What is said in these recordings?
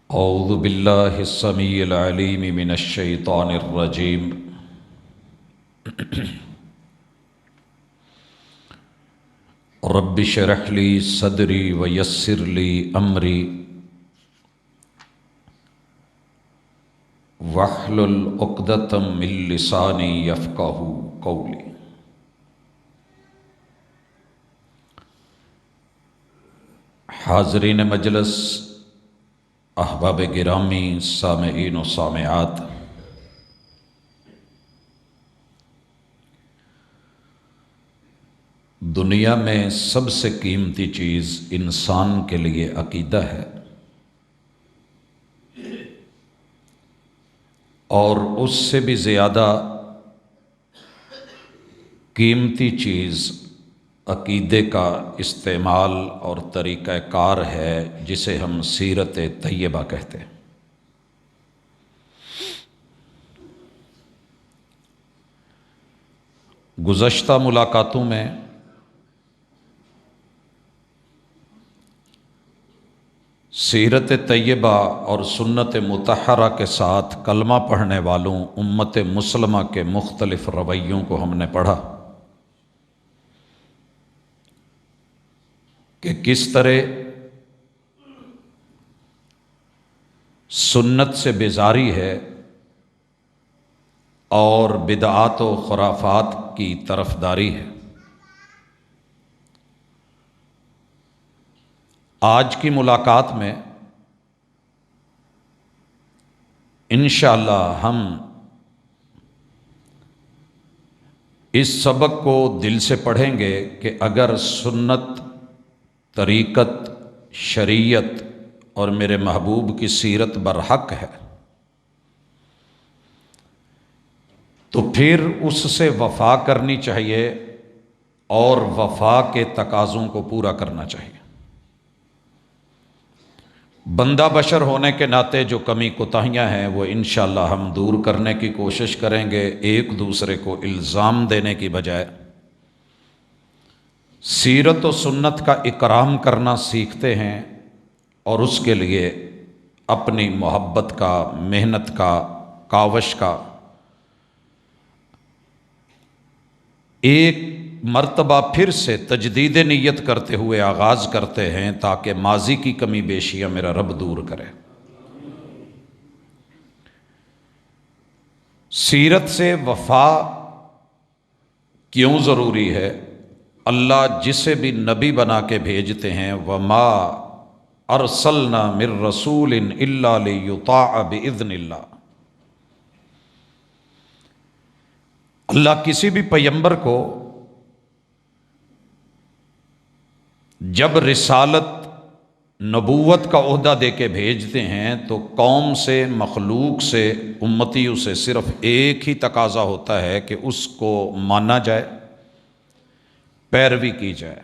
اعوذ باللہ السمیع العلیم من الشیطان الرجیم رب اشرح لی صدری ویسر لی امری واحلل عقدۃ من لسانی یفقہوا قولی۔ حاضرین مجلس، احباب گرامی، سامعین و سامعات، دنیا میں سب سے قیمتی چیز انسان کے لیے عقیدہ ہے، اور اس سے بھی زیادہ قیمتی چیز عقیدے کا استعمال اور طریقہ کار ہے، جسے ہم سیرت طیبہ کہتے ہیں۔ گزشتہ ملاقاتوں میں سیرت طیبہ اور سنت مطہرہ کے ساتھ کلمہ پڑھنے والوں امت مسلمہ کے مختلف رویوں کو ہم نے پڑھا کہ کس طرح سنت سے بیزاری ہے اور بدعات و خرافات کی طرفداری ہے۔ آج کی ملاقات میں انشاءاللہ ہم اس سبق کو دل سے پڑھیں گے کہ اگر سنت، طریقت، شریعت اور میرے محبوب کی سیرت برحق ہے تو پھر اس سے وفا کرنی چاہیے اور وفا کے تقاضوں کو پورا کرنا چاہیے۔ بندہ بشر ہونے کے ناطے جو کمی کوتاہیاں ہیں وہ انشاءاللہ ہم دور کرنے کی کوشش کریں گے، ایک دوسرے کو الزام دینے کی بجائے سیرت و سنت کا اکرام کرنا سیکھتے ہیں، اور اس کے لیے اپنی محبت کا، محنت کا، کاوش کا ایک مرتبہ پھر سے تجدید نیت کرتے ہوئے آغاز کرتے ہیں، تاکہ ماضی کی کمی بیشیاں میرا رب دور کرے۔ سیرت سے وفا کیوں ضروری ہے؟ اللہ جسے بھی نبی بنا کے بھیجتے ہیں، وَمَا أَرْسَلْنَا مِن رَّسُولٍ إِلَّا لِيُطَاعَ بِإِذْنِ اللَّهِ۔ اللہ کسی بھی پیغمبر کو جب رسالت، نبوت کا عہدہ دے کے بھیجتے ہیں تو قوم سے، مخلوق سے، امتیوں سے صرف ایک ہی تقاضا ہوتا ہے کہ اس کو مانا جائے، پیروی کی جائے،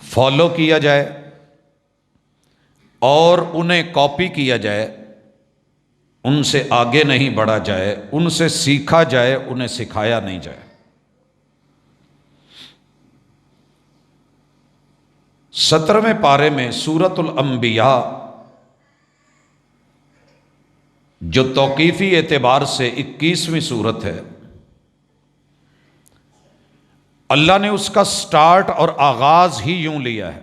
فالو کیا جائے اور انہیں کاپی کیا جائے، ان سے آگے نہیں بڑھا جائے، ان سے سیکھا جائے، انہیں سکھایا نہیں جائے۔ 17ویں پارے میں سورۃ الانبیاء، جو توقیفی اعتبار سے 21ویں سورت ہے، اللہ نے اس کا سٹارٹ اور آغاز ہی یوں لیا ہے۔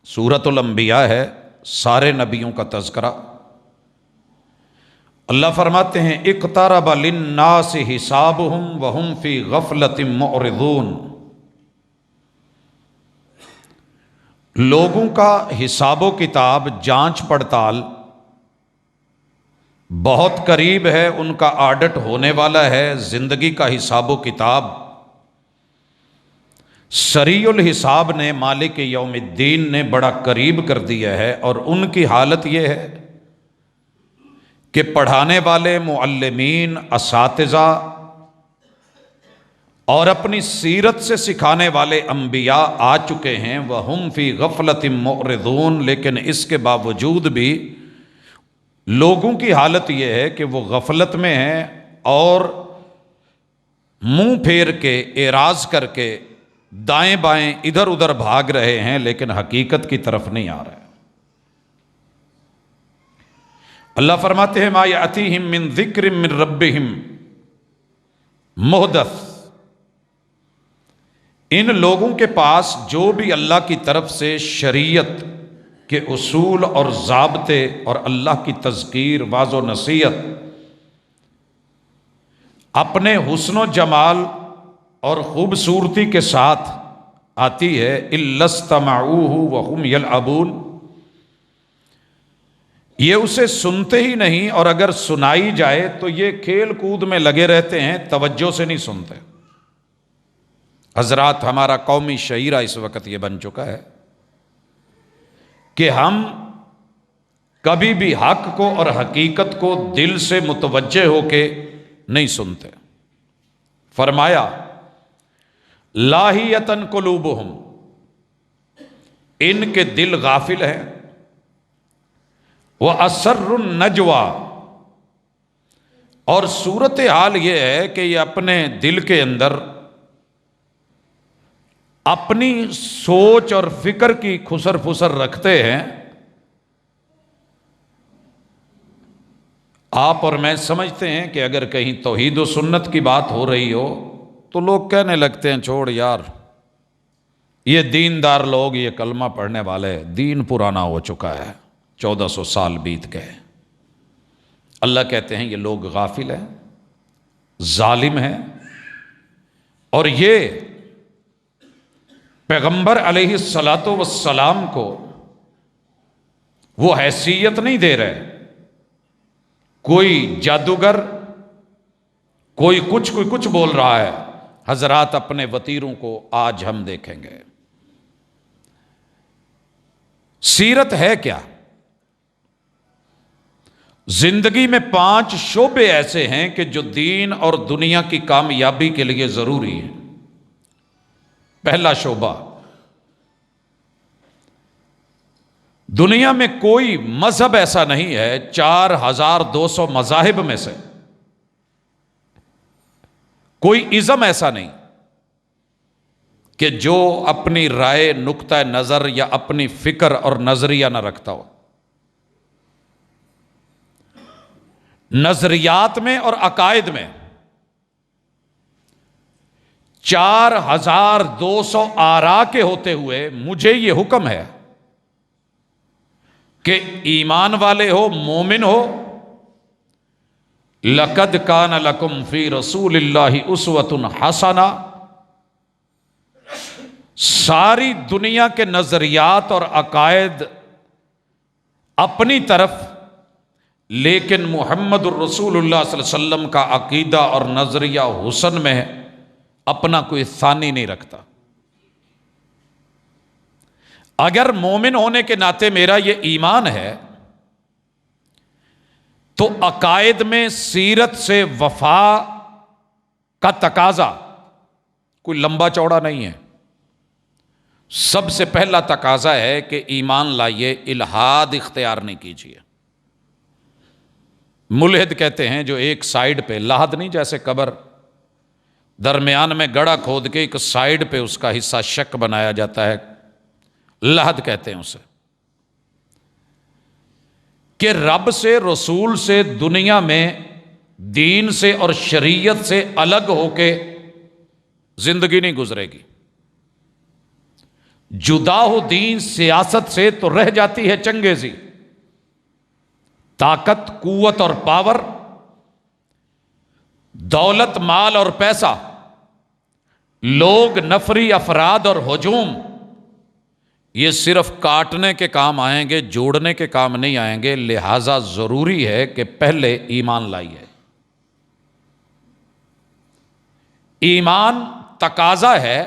سورۃ الانبیاء ہے، سارے نبیوں کا تذکرہ۔ اللہ فرماتے ہیں اقترب للناس حسابهم وهم فی غفلۃ معرضون۔ لوگوں کا حساب و کتاب، جانچ پڑتال بہت قریب ہے، ان کا آڈٹ ہونے والا ہے۔ زندگی کا حساب و کتاب سریع الحساب نے، مالک یوم الدین نے بڑا قریب کر دیا ہے، اور ان کی حالت یہ ہے کہ پڑھانے والے معلمین، اساتذہ اور اپنی سیرت سے سکھانے والے انبیاء آ چکے ہیں، وَهُمْ فِي غَفْلَةٍ مُعْرِضُونَ، لیکن اس کے باوجود بھی لوگوں کی حالت یہ ہے کہ وہ غفلت میں ہیں اور منہ پھیر کے، اعراض کر کے دائیں بائیں ادھر ادھر بھاگ رہے ہیں، لیکن حقیقت کی طرف نہیں آ رہے۔ اللہ فرماتے ہیں ما یأتیہم من ذکر من ربہم محدث، ان لوگوں کے پاس جو بھی اللہ کی طرف سے شریعت کے اصول اور ضابطے اور اللہ کی تذکیر واض و نصیحت اپنے حسن و جمال اور خوبصورتی کے ساتھ آتی ہے، الا استمعوہ وہم یلعبون، یہ اسے سنتے ہی نہیں، اور اگر سنائی جائے تو یہ کھیل کود میں لگے رہتے ہیں، توجہ سے نہیں سنتے۔ حضرات، ہمارا قومی شعیرہ اس وقت یہ بن چکا ہے کہ ہم کبھی بھی حق کو اور حقیقت کو دل سے متوجہ ہو کے نہیں سنتے۔ فرمایا لاہیتن قلوبہم، ان کے دل غافل ہیں، وَأَسَرُّ النَّجْوَى، اور صورتحال یہ ہے کہ یہ اپنے دل کے اندر اپنی سوچ اور فکر کی خسر پھسر رکھتے ہیں۔ آپ اور میں سمجھتے ہیں کہ اگر کہیں توحید و سنت کی بات ہو رہی ہو تو لوگ کہنے لگتے ہیں چھوڑ یار، یہ دیندار لوگ، یہ کلمہ پڑھنے والے، دین پرانا ہو چکا ہے، 1400 سال بیت گئے۔ اللہ کہتے ہیں یہ لوگ غافل ہیں، ظالم ہیں، اور یہ پیغمبر علیہ الصلاۃ والسلام کو وہ حیثیت نہیں دے رہے۔ کوئی جادوگر، کوئی کچھ بول رہا ہے۔ حضرات، اپنے وتیروں کو آج ہم دیکھیں گے۔ سیرت ہے کیا؟ زندگی میں 5 شعبے ایسے ہیں کہ جو دین اور دنیا کی کامیابی کے لیے ضروری ہیں۔ پہلا شعبہ، دنیا میں کوئی مذہب ایسا نہیں ہے 4200 مذاہب میں سے کوئی ازم ایسا نہیں کہ جو اپنی رائے، نقطہ نظر یا اپنی فکر اور نظریہ نہ رکھتا ہو۔ نظریات میں اور عقائد میں 4200 آراء کے ہوتے ہوئے مجھے یہ حکم ہے کہ ایمان والے ہو، مومن ہو، لَقَدْ كَانَ لَكُمْ فِي رَسُولِ اللَّهِ أُسْوَةٌ حَسَنَةٌ، ساری دنیا کے نظریات اور عقائد اپنی طرف، لیکن محمد الرسول اللہ صلی اللہ علیہ وسلم کا عقیدہ اور نظریہ حسن میں اپنا کوئی ثانی نہیں رکھتا۔ اگر مومن ہونے کے ناطے میرا یہ ایمان ہے تو عقائد میں سیرت سے وفا کا تقاضا کوئی لمبا چوڑا نہیں ہے۔ سب سے پہلا تقاضا ہے کہ ایمان لائیے، الحاد اختیار نہیں کیجیے۔ ملحد کہتے ہیں جو ایک سائیڈ پہ، لحد نہیں جیسے قبر، درمیان میں گڑھا کھود کے ایک سائیڈ پہ اس کا حصہ شک بنایا جاتا ہے، لحد کہتے ہیں اسے، کہ رب سے، رسول سے، دنیا میں دین سے اور شریعت سے الگ ہو کے زندگی نہیں گزرے گی۔ جدا ہو دین سیاست سے تو رہ جاتی ہے چنگیزی۔ طاقت، قوت اور پاور، دولت، مال اور پیسہ، لوگ، نفری، افراد اور ہجوم، یہ صرف کاٹنے کے کام آئیں گے، جوڑنے کے کام نہیں آئیں گے۔ لہذا ضروری ہے کہ پہلے ایمان لائیے۔ ایمان تقاضا ہے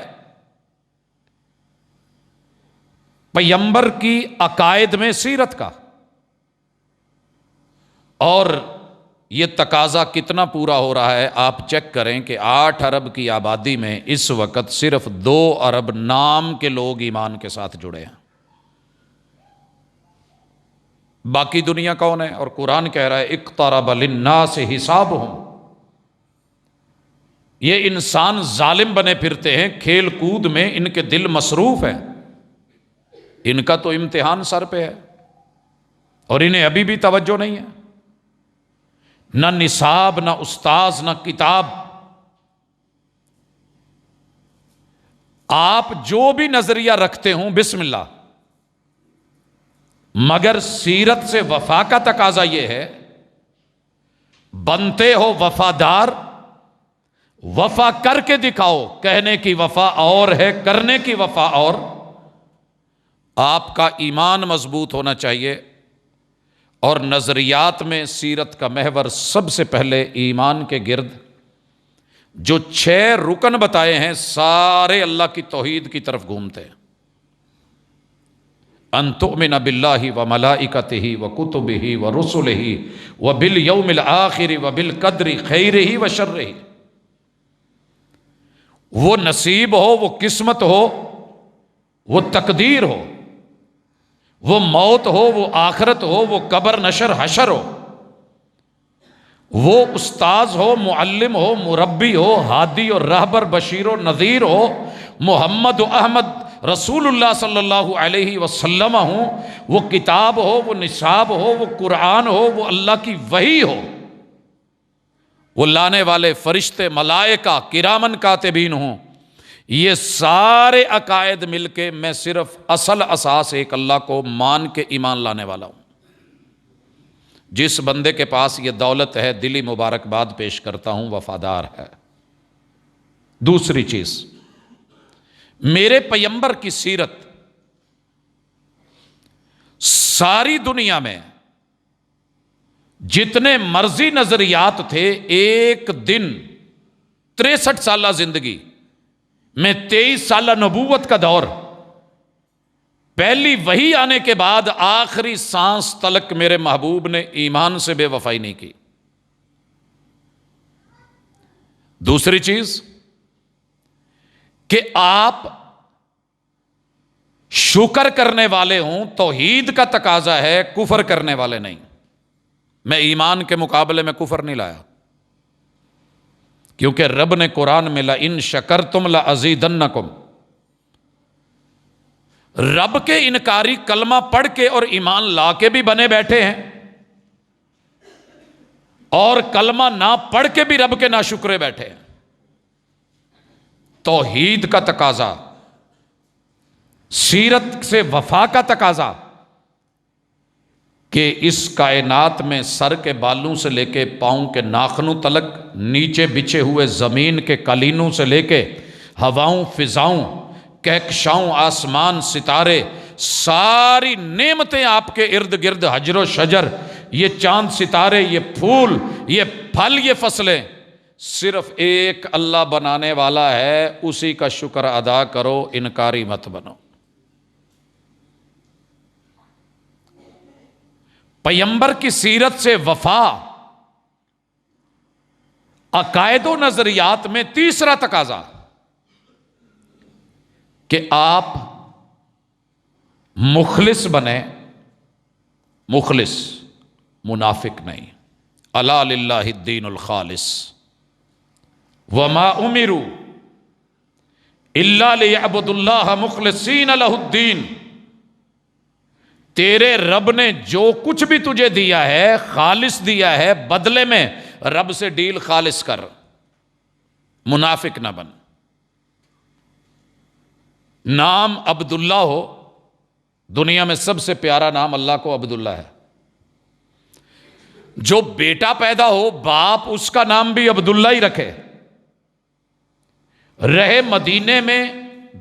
پیغمبر کی عقائد میں سیرت کا، اور یہ تقاضا کتنا پورا ہو رہا ہے آپ چیک کریں کہ 8 ارب کی آبادی میں اس وقت صرف 2 ارب نام کے لوگ ایمان کے ساتھ جڑے ہیں۔ باقی دنیا کون ہے؟ اور قرآن کہہ رہا ہے اقترب للناس حسابہم، یہ انسان ظالم بنے پھرتے ہیں، کھیل کود میں ان کے دل مصروف ہیں، ان کا تو امتحان سر پہ ہے اور انہیں ابھی بھی توجہ نہیں ہے۔ نہ نصاب، نہ استاذ، نہ کتاب. آپ جو بھی نظریہ رکھتے ہوں بسم اللہ، مگر سیرت سے وفا کا تقاضا یہ ہے، بنتے ہو وفادار، وفا کر کے دکھاؤ. کہنے کی وفا اور ہے، کرنے کی وفا اور. آپ کا ایمان مضبوط ہونا چاہیے، اور نظریات میں سیرت کا محور سب سے پہلے ایمان کے گرد جو 6 رکن بتائے ہیں سارے اللہ کی توحید کی طرف گھومتے ہیں. ان تؤمن باللہ وملائکتہ وکتبہ ورسلہ وبالیوم الآخر وبالقدر خیرہ وشرہ. وہ نصیب ہو، وہ قسمت ہو، وہ تقدیر ہو، وہ موت ہو، وہ آخرت ہو، وہ قبر نشر حشر ہو، وہ استاذ ہو، معلم ہو، مربی ہو، ہادی اور رہبر، بشیر و نذیر ہو، محمد و احمد رسول اللہ صلی اللہ علیہ وسلم ہوں، وہ کتاب ہو، وہ نصاب ہو، وہ قرآن ہو، وہ اللہ کی وحی ہو، وہ لانے والے فرشتے ملائکہ کرامن کاتبین ہوں. یہ سارے عقائد مل کے میں صرف اصل اساس ایک اللہ کو مان کے ایمان لانے والا ہوں. جس بندے کے پاس یہ دولت ہے دلی مبارکباد پیش کرتا ہوں، وفادار ہے. دوسری چیز، میرے پیغمبر کی سیرت ساری دنیا میں جتنے مرضی نظریات تھے، ایک دن 63 سالہ زندگی میں 23 سالہ نبوت کا دور، پہلی وحی آنے کے بعد آخری سانس تلک میرے محبوب نے ایمان سے بے وفائی نہیں کی. دوسری چیز کہ آپ شکر کرنے والے ہوں، توحید کا تقاضا ہے، کفر کرنے والے نہیں. میں ایمان کے مقابلے میں کفر نہیں لایا، کیونکہ رب نے قرآن میں لَإِن شَكَرْتُمْ لَأَزِيدَنَّكُمْ، رب کے انکاری کلمہ پڑھ کے اور ایمان لا کے بھی بنے بیٹھے ہیں، اور کلمہ نہ پڑھ کے بھی رب کے ناشکرے بیٹھے ہیں. توحید کا تقاضا، سیرت سے وفا کا تقاضا، کہ اس کائنات میں سر کے بالوں سے لے کے پاؤں کے ناخنوں تلک، نیچے بچھے ہوئے زمین کے قالینوں سے لے کے ہواؤں، فضاؤں، کہکشاؤں، آسمان، ستارے، ساری نعمتیں آپ کے ارد گرد، حجر و شجر، یہ چاند ستارے، یہ پھول، یہ پھل، یہ فصلیں، صرف ایک اللہ بنانے والا ہے. اسی کا شکر ادا کرو، انکاری مت بنو. پیغمبر کی سیرت سے وفا، عقائد و نظریات میں تیسرا تقاضا کہ آپ مخلص بنیں. مخلص، منافق نہیں. الا للہ الدین الخالص وما امروا الا لیعبدوا اللہ مخلصین لہ الدین. تیرے رب نے جو کچھ بھی تجھے دیا ہے خالص دیا ہے، بدلے میں رب سے ڈیل خالص کر، منافق نہ بن. نام عبداللہ ہو، دنیا میں سب سے پیارا نام اللہ کو عبداللہ ہے. جو بیٹا پیدا ہو، باپ اس کا نام بھی عبداللہ ہی رکھے. رہے مدینے میں،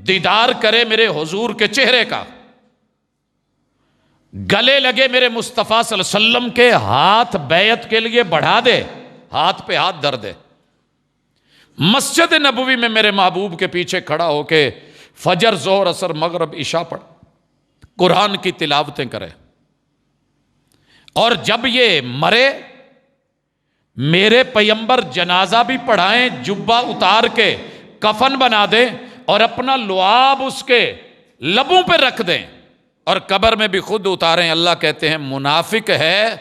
دیدار کرے میرے حضور کے چہرے کا، گلے لگے میرے مصطفیٰ صلی اللہ علیہ وسلم کے، ہاتھ بیعت کے لیے بڑھا دے، ہاتھ پہ ہاتھ دھر دے. مسجد نبوی میں میرے محبوب کے پیچھے کھڑا ہو کے فجر، ظہر، عصر، مغرب، عشاء پڑھ، قرآن کی تلاوتیں کرے. اور جب یہ مرے، میرے پیغمبر جنازہ بھی پڑھائیں، جبہ اتار کے کفن بنا دیں اور اپنا لعاب اس کے لبوں پہ رکھ دیں اور قبر میں بھی خود اتاریں. اللہ کہتے ہیں منافق ہے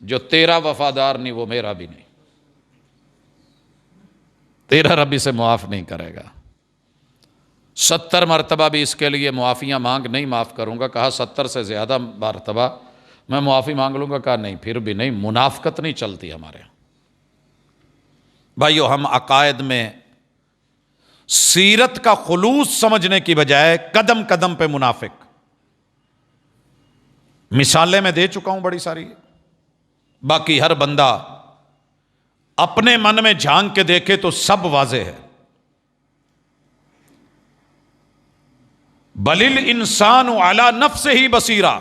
جو تیرا وفادار نہیں، وہ میرا بھی نہیں، تیرا رب اسے معاف نہیں کرے گا. 70 مرتبہ بھی اس کے لیے معافیاں مانگ، نہیں معاف کروں گا. کہا 70 سے زیادہ مرتبہ میں معافی مانگ لوں گا، کہا نہیں، پھر بھی نہیں، منافقت نہیں چلتی ہمارے یہاں۔ بھائیو، ہم عقائد میں سیرت کا خلوص سمجھنے کی بجائے قدم قدم پہ منافق۔ مثالیں میں دے چکا ہوں بڑی ساری، باقی ہر بندہ اپنے من میں جھانک کے دیکھے تو سب واضح ہے۔ بل الانسان علی نفسہ بصیرہ،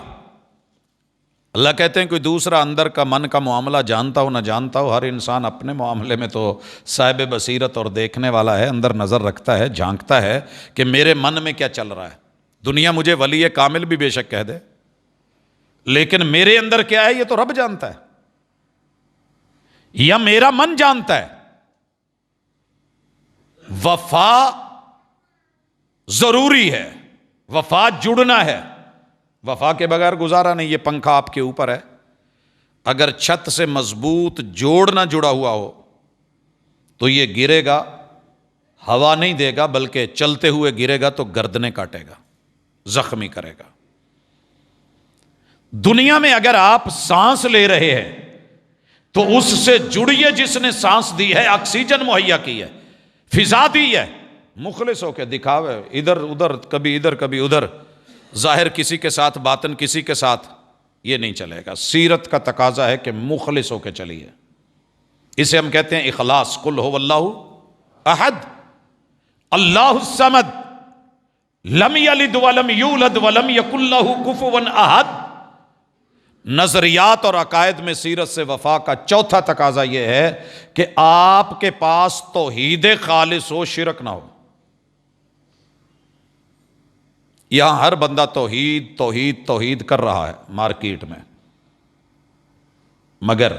اللہ کہتے ہیں کوئی دوسرا اندر کا من کا معاملہ جانتا ہو نہ جانتا ہو، ہر انسان اپنے معاملے میں تو صاحب بصیرت اور دیکھنے والا ہے، اندر نظر رکھتا ہے، جھانکتا ہے کہ میرے من میں کیا چل رہا ہے۔ دنیا مجھے ولی کامل بھی بے شک کہہ دے، لیکن میرے اندر کیا ہے یہ تو رب جانتا ہے، یا میرا من جانتا ہے۔ وفا ضروری ہے، وفا جڑنا ہے، وفا کے بغیر گزارا نہیں۔ یہ پنکھا آپ کے اوپر ہے، اگر چھت سے مضبوط جوڑ نہ جڑا ہوا ہو تو یہ گرے گا، ہوا نہیں دے گا، بلکہ چلتے ہوئے گرے گا تو گردنیں کاٹے گا، زخمی کرے گا۔ دنیا میں اگر آپ سانس لے رہے ہیں تو اس سے جڑیے جس نے سانس دی ہے، آکسیجن مہیا کی ہے، فضا دی ہے، مخلص ہو کے دکھاوے ادھر ادھر، کبھی ادھر کبھی ادھر، ظاہر کسی کے ساتھ باطن کسی کے ساتھ، یہ نہیں چلے گا۔ سیرت کا تقاضا ہے کہ مخلص ہو کے چلیے، اسے ہم کہتے ہیں اخلاص۔ قل هو اللہ احد اللہ الصمد لم یلد ولم یولد ولم یکن لہ کفوا احد۔ نظریات اور عقائد میں سیرت سے وفا کا چوتھا تقاضا یہ ہے کہ آپ کے پاس توحید خالص ہو، شرک نہ ہو۔ یہاں ہر بندہ توحید توحید توحید کر رہا ہے مارکیٹ میں، مگر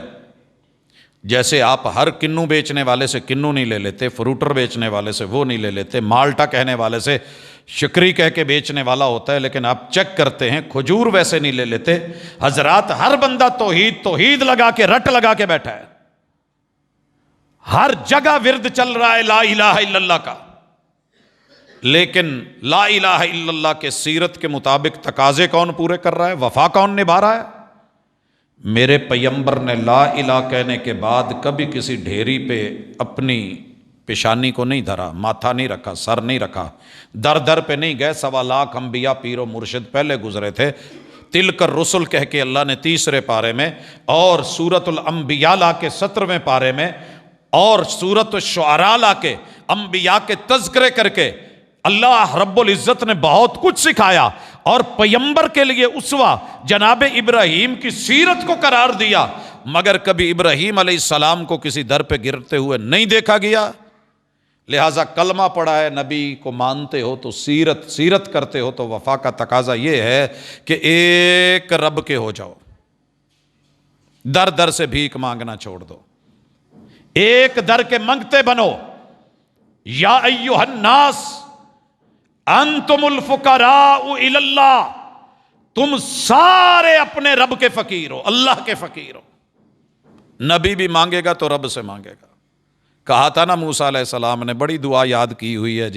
جیسے آپ ہر کنو بیچنے والے سے کنو نہیں لے لیتے، فروٹر بیچنے والے سے وہ نہیں لے لیتے، مالٹا کہنے والے سے شکری کہہ کے بیچنے والا ہوتا ہے، لیکن آپ چیک کرتے ہیں کھجور ویسے نہیں لے لیتے۔ حضرات، ہر بندہ توحید توحید لگا کے رٹ لگا کے بیٹھا ہے، ہر جگہ ورد چل رہا ہے لا الہ الا اللہ کا، لیکن لا الہ الا اللہ کے سیرت کے مطابق تقاضے کون پورے کر رہا ہے، وفا کون نبھا رہا ہے؟ میرے پیغمبر نے لا الہ کہنے کے بعد کبھی کسی ڈھیری پہ اپنی پیشانی کو نہیں دھرا، ماتھا نہیں رکھا، سر نہیں رکھا، در در پہ نہیں گئے۔ 1.25 لاکھ انبیاء پیر و مرشد پہلے گزرے تھے، تلک الرسل کہہ کے اللہ نے 3 پارے میں، اور سورۃ الانبیاء لا کے 17ویں پارے میں، اور سورۃ الشعراء لا کے انبیاء کے تذکرے کر کے اللہ رب العزت نے بہت کچھ سکھایا، اور پیغمبر کے لیے اسوہ جناب ابراہیم کی سیرت کو قرار دیا، مگر کبھی ابراہیم علیہ السلام کو کسی در پہ گرتے ہوئے نہیں دیکھا گیا۔ لہٰذا کلمہ پڑھا ہے، نبی کو مانتے ہو تو سیرت کرتے ہو تو وفا کا تقاضا یہ ہے کہ ایک رب کے ہو جاؤ، در در سے بھیک مانگنا چھوڑ دو، ایک در کے منگتے بنو۔ یا ایھا الناس انتم الفقراء الی اللہ، تم سارے اپنے رب کے فقیر ہو، اللہ کے فقیر ہو۔ نبی بھی مانگے گا تو رب سے مانگے گا۔ کہا تھا نا موسیٰ علیہ السلام نے، بڑی دعا یاد کی ہوئی ہے،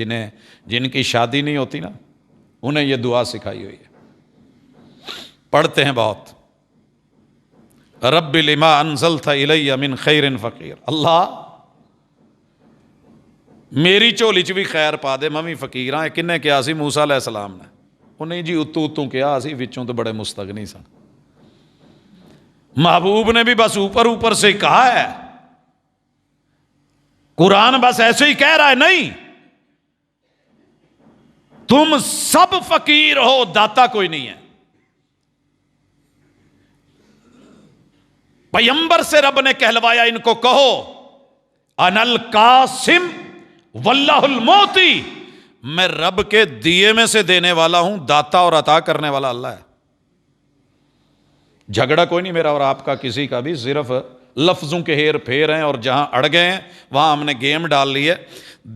جن کی شادی نہیں ہوتی نا انہیں یہ دعا سکھائی ہوئی ہے، پڑھتے ہیں بہت۔ رب لما انزلت الی من خیر فقیر، اللہ میری جھولی چ بھی خیر پا دے، میں بھی فقیر ہاں۔ کنے کیا سی موسیٰ علیہ السلام نے؟ انہیں جی اتو اتوں کیا سی، وچوں تو بڑے مستغنی سن۔ محبوب نے بھی بس اوپر اوپر سے کہا ہے، قرآن بس ایسے ہی کہہ رہا ہے، نہیں، تم سب فقیر ہو، داتا کوئی نہیں ہے۔ پیغمبر سے رب نے کہلوایا ان کو، کہو انا القاسم واللہ المعطی، میں رب کے دیے میں سے دینے والا ہوں، داتا اور عطا کرنے والا اللہ ہے۔ جھگڑا کوئی نہیں میرا اور آپ کا کسی کا بھی، صرف لفظوں کے ہیر پھیر ہیں، اور جہاں اڑ گئے ہیں وہاں ہم نے گیم ڈال لی ہے۔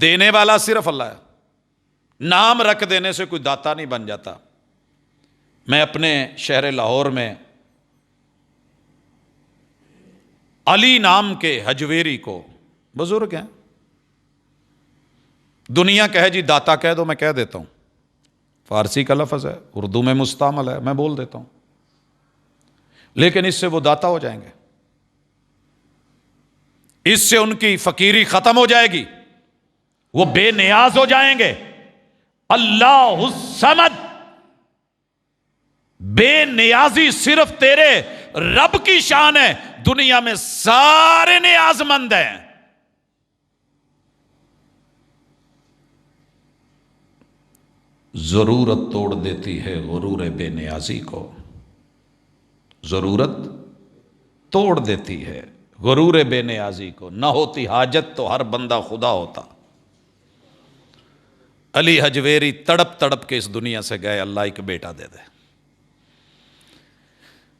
دینے والا صرف اللہ ہے، نام رکھ دینے سے کوئی داتا نہیں بن جاتا۔ میں اپنے شہر لاہور میں علی نام کے حجویری کو، بزرگ ہیں، دنیا کہے جی داتا کہہ دو، میں کہہ دیتا ہوں، فارسی کا لفظ ہے، اردو میں مستعمل ہے، میں بول دیتا ہوں۔ لیکن اس سے وہ داتا ہو جائیں گے، اس سے ان کی فقیری ختم ہو جائے گی، وہ بے نیاز ہو جائیں گے۔ اللہ الصمد، بے نیازی صرف تیرے رب کی شان ہے، دنیا میں سارے نیاز مند ہیں۔ ضرورت توڑ دیتی ہے غرور بے نیازی کو، ضرورت توڑ دیتی ہے غرور بے نیازی کو، نہ ہوتی حاجت تو ہر بندہ خدا ہوتا۔ علی حجویری تڑپ تڑپ کے اس دنیا سے گئے، اللہ ایک بیٹا دے دے۔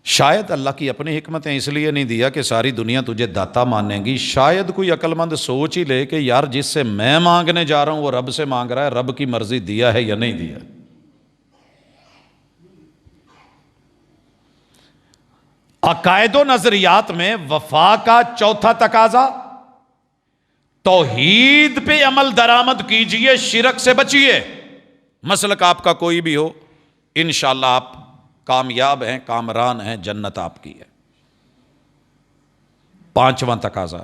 شاید اللہ کی اپنی حکمتیں اس لیے نہیں دیا کہ ساری دنیا تجھے داتا مانے گی، شاید کوئی عقل مند سوچ ہی لے کہ یار جس سے میں مانگنے جا رہا ہوں وہ رب سے مانگ رہا ہے، رب کی مرضی دیا ہے یا نہیں دیا۔ عقائد و نظریات میں وفا کا چوتھا تقاضا، توحید پہ عمل درآمد کیجئے، شرک سے بچیے۔ مسلک آپ کا کوئی بھی ہو، انشاءاللہ آپ کامیاب ہیں، کامران ہیں، جنت آپ کی ہے۔ پانچواں تقاضا،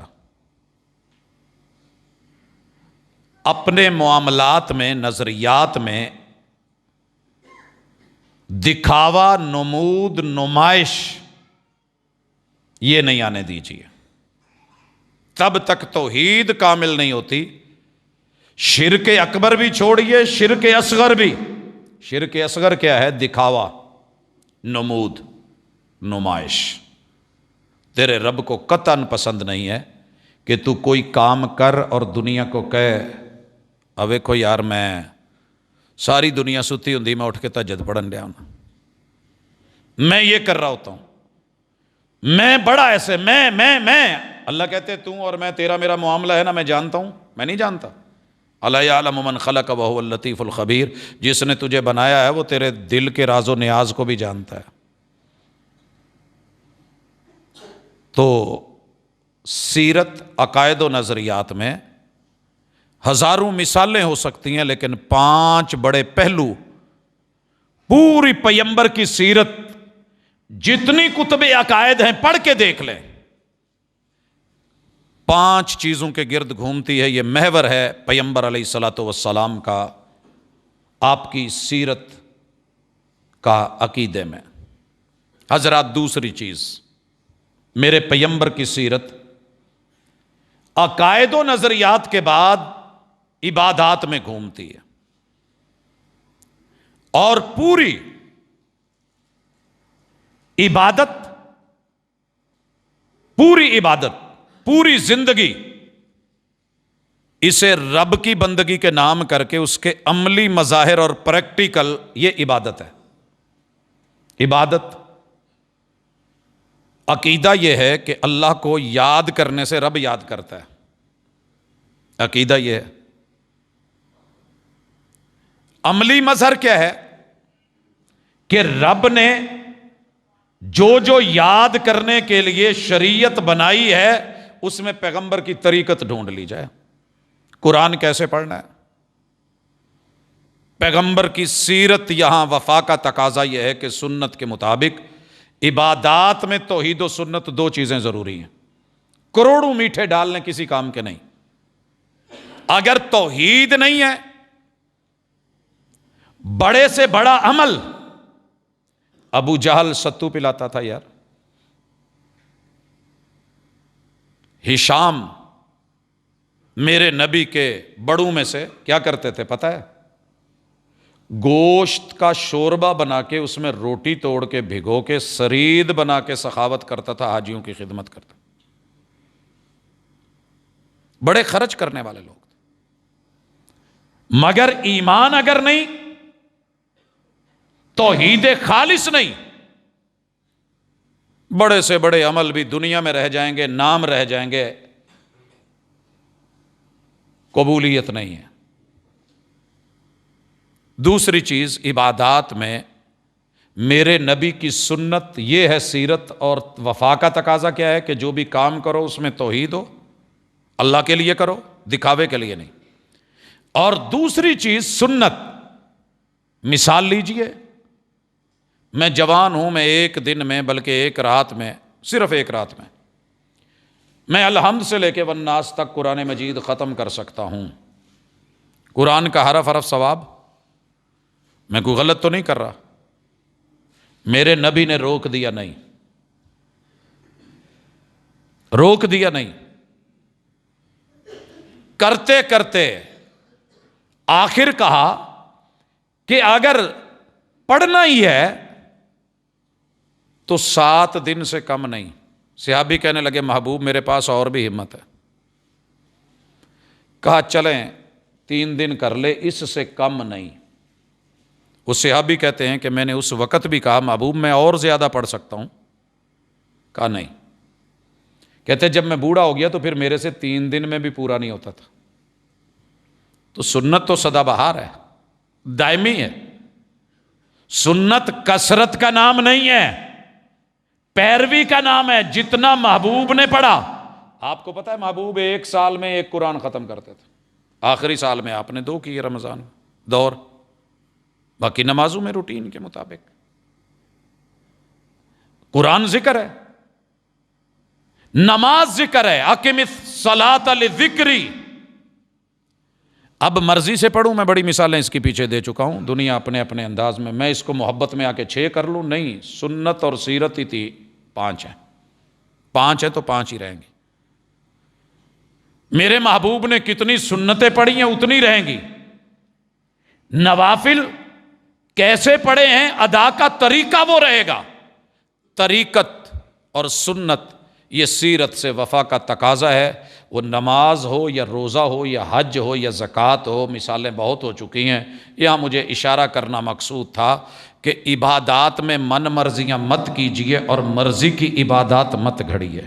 اپنے معاملات میں، نظریات میں دکھاوا، نمود، نمائش یہ نہیں آنے دیجیے۔ تب تک توحید کامل نہیں ہوتی۔ شرک اکبر بھی چھوڑیے، شرک اصغر بھی۔ شرک اصغر کیا ہے؟ دکھاوا، نمود، نمائش۔ تیرے رب کو قطعاً پسند نہیں ہے کہ تو کوئی کام کر اور دنیا کو کہے اوے کو یار میں ساری دنیا ستی ہوں میں اٹھ کے تہجد پڑھن لیا ہوں، میں یہ کر رہا ہوتا ہوں، میں بڑا ایسے میں اللہ کہتے تو اور میں، تیرا میرا معاملہ ہے نا، میں جانتا ہوں، میں نہیں جانتا۔ الا یعلم من خلق وهو اللطیف الخبیر، جس نے تجھے بنایا ہے وہ تیرے دل کے راز و نیاز کو بھی جانتا ہے۔ تو سیرت، عقائد و نظریات میں ہزاروں مثالیں ہو سکتی ہیں، لیکن 5 بڑے پہلو پوری پیمبر کی سیرت، جتنی کتب عقائد ہیں پڑھ کے دیکھ لیں، 5 چیزوں کے گرد گھومتی ہے۔ یہ محور ہے پیمبر علیہ الصلوۃ والسلام کا، آپ کی سیرت کا عقیدے میں۔ حضرات دوسری چیز، میرے پیمبر کی سیرت عقائد و نظریات کے بعد عبادات میں گھومتی ہے، اور پوری عبادت، پوری زندگی اسے رب کی بندگی کے نام کر کے اس کے عملی مظاہر اور پریکٹیکل، یہ عبادت ہے۔ عبادت، عقیدہ یہ ہے کہ اللہ کو یاد کرنے سے رب یاد کرتا ہے، عقیدہ یہ ہے۔ عملی مظہر کیا ہے؟ کہ رب نے جو یاد کرنے کے لیے شریعت بنائی ہے اس میں پیغمبر کی طریقت ڈھونڈ لی جائے۔ قرآن کیسے پڑھنا ہے؟ پیغمبر کی سیرت، یہاں وفا کا تقاضا یہ ہے کہ سنت کے مطابق عبادات میں توحید و سنت 2 چیزیں ضروری ہیں، کروڑوں میٹھے ڈالنے کسی کام کے نہیں۔ اگر توحید نہیں ہے، بڑے سے بڑا عمل، ابو جہل ستو پلاتا تھا یار، ہشام میرے نبی کے بڑوں میں سے کیا کرتے تھے پتہ ہے؟ گوشت کا شوربہ بنا کے اس میں روٹی توڑ کے بھگو کے سرید بنا کے سخاوت کرتا تھا، حاجیوں کی خدمت کرتا، بڑے خرچ کرنے والے لوگ تھے۔ مگر ایمان اگر نہیں، توحید خالص نہیں، بڑے سے بڑے عمل بھی دنیا میں رہ جائیں گے، نام رہ جائیں گے، قبولیت نہیں ہے۔ دوسری چیز، عبادات میں میرے نبی کی سنت، یہ ہے سیرت، اور وفا کا تقاضا کیا ہے کہ جو بھی کام کرو اس میں توحید ہو، اللہ کے لیے کرو، دکھاوے کے لیے نہیں۔ اور دوسری چیز سنت، مثال لیجئے، میں جوان ہوں، میں ایک دن میں بلکہ ایک رات میں، صرف ایک رات میں الحمد سے لے کے والناس تک قرآن مجید ختم کر سکتا ہوں۔ قرآن کا حرف حرف ثواب، میں کوئی غلط تو نہیں کر رہا، میرے نبی نے روک دیا نہیں، روک دیا نہیں، کرتے کرتے آخر کہا کہ اگر پڑھنا ہی ہے تو 7 دن سے کم نہیں۔ صحابی کہنے لگے محبوب میرے پاس اور بھی ہمت ہے۔ کہا چلیں 3 دن کر لے، اس سے کم نہیں۔ وہ صحابی کہتے ہیں کہ میں نے اس وقت بھی کہا محبوب میں اور زیادہ پڑھ سکتا ہوں، کہا نہیں۔ کہتے جب میں بوڑھا ہو گیا تو پھر میرے سے 3 دن میں بھی پورا نہیں ہوتا تھا۔ تو سنت تو سدا بہار ہے، دائمی ہے۔ سنت کثرت کا نام نہیں ہے، پیروی کا نام ہے۔ جتنا محبوب نے پڑھا، آپ کو پتا ہے محبوب 1 سال میں 1 قرآن ختم کرتے تھے، آخری سال میں آپ نے 2 کیے رمضان دور، باقی نمازوں میں روٹین کے مطابق۔ قرآن ذکر ہے، نماز ذکر ہے، اقم الصلاۃ لذکری۔ اب مرضی سے پڑھوں، میں بڑی مثالیں اس کے پیچھے دے چکا ہوں، دنیا اپنے اپنے انداز میں اس کو محبت میں آ کے 6 کر لوں، نہیں، سنت اور سیرت ہی تھی 5 ہیں، 5 ہیں تو 5 ہی رہیں گی۔ میرے محبوب نے کتنی سنتیں پڑھی ہیں اتنی رہیں گی۔ نوافل کیسے پڑھے ہیں، ادا کا طریقہ وہ رہے گا۔ طریقت اور سنت یہ سیرت سے وفا کا تقاضا ہے۔ وہ نماز ہو یا روزہ ہو یا حج ہو یا زکوٰۃ ہو، مثالیں بہت ہو چکی ہیں، یہاں مجھے اشارہ کرنا مقصود تھا کہ عبادات میں من مرضیاں مت کیجئے اور مرضی کی عبادات مت گھڑیے۔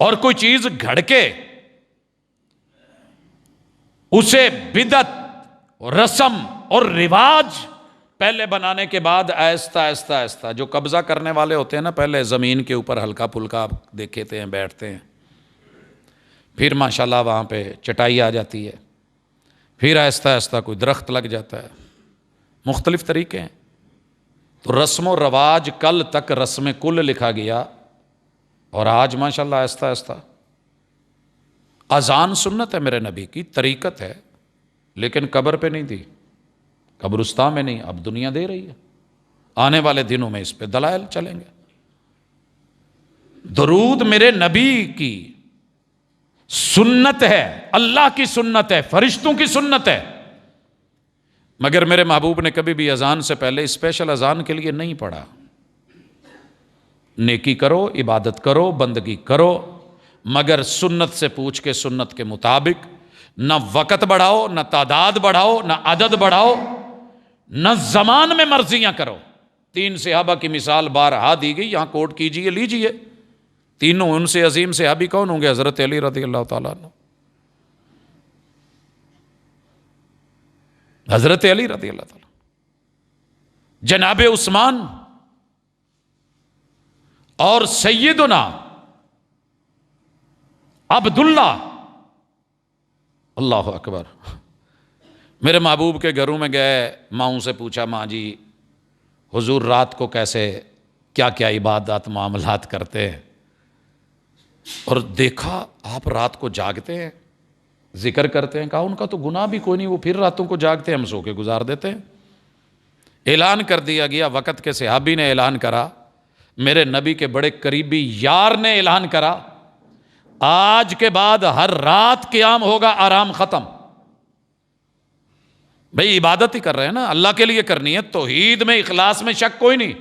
اور کوئی چیز گھڑ کے اسے بدعت رسم اور رواج پہلے بنانے کے بعد آہستہ آہستہ آہستہ، جو قبضہ کرنے والے ہوتے ہیں نا، پہلے زمین کے اوپر ہلکا پھلکا دیکھتے ہیں، بیٹھتے ہیں، پھر ماشاءاللہ وہاں پہ چٹائی آ جاتی ہے، پھر آہستہ آہستہ کوئی درخت لگ جاتا ہے، مختلف طریقے ہیں۔ تو رسم و رواج کل تک رسم کل لکھا گیا، اور آج ماشاءاللہ آہستہ آہستہ اذان سنت ہے میرے نبی کی، طریقت ہے، لیکن قبر پہ نہیں دی، قبرستان میں نہیں، اب دنیا دے رہی ہے۔ آنے والے دنوں میں اس پہ دلائل چلیں گے۔ درود میرے نبی کی سنت ہے، اللہ کی سنت ہے، فرشتوں کی سنت ہے، مگر میرے محبوب نے کبھی بھی اذان سے پہلے اسپیشل اذان کے لیے نہیں پڑھا۔ نیکی کرو، عبادت کرو، بندگی کرو، مگر سنت سے پوچھ کے سنت کے مطابق، نہ وقت بڑھاؤ، نہ تعداد بڑھاؤ، نہ عدد بڑھاؤ، نہ زمان میں مرضیاں کرو۔ 3 صحابہ کی مثال بارہا دی گئی، یہاں کوٹ کیجئے، لیجئے۔ تینوں، ان سے عظیم صحابی کون ہوں گے؟ حضرت علی رضی اللہ تعالیٰ عنہ، حضرت علی رضی اللہ تعالیٰ، جناب عثمان، اور سیدنا عبداللہ۔ اللہ اکبر۔ میرے محبوب کے گھروں میں گئے، ماؤں سے پوچھا ماں جی حضور رات کو کیسے کیا کیا عبادات معاملات کرتے ہیں، اور دیکھا آپ رات کو جاگتے ہیں، ذکر کرتے ہیں۔ کہا ان کا تو گناہ بھی کوئی نہیں، وہ پھر راتوں کو جاگتے ہیں، ہم سو کے گزار دیتے ہیں۔ اعلان کر دیا گیا، وقت کے صحابی نے اعلان کرا، میرے نبی کے بڑے قریبی یار نے اعلان کرا، آج کے بعد ہر رات قیام ہوگا، آرام ختم۔ بھئی عبادت ہی کر رہے ہیں نا، اللہ کے لیے کرنی ہے، توحید میں اخلاص میں شک کوئی نہیں،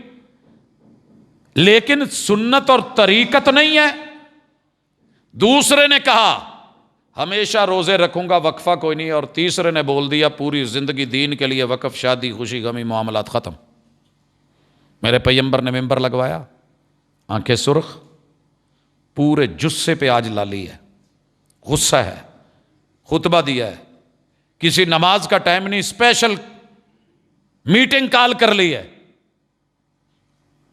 لیکن سنت اور طریقت نہیں ہے۔ دوسرے نے کہا ہمیشہ روزے رکھوں گا، وقفہ کوئی نہیں، اور تیسرے نے بول دیا پوری زندگی دین کے لیے وقف، شادی خوشی غمی معاملات ختم۔ میرے پیغمبر نے ممبر لگوایا، آنکھیں سرخ، پورے جسے پہ آج لالی ہے، غصہ ہے، خطبہ دیا ہے، کسی نماز کا ٹائم نہیں، اسپیشل میٹنگ کال کر لی ہے،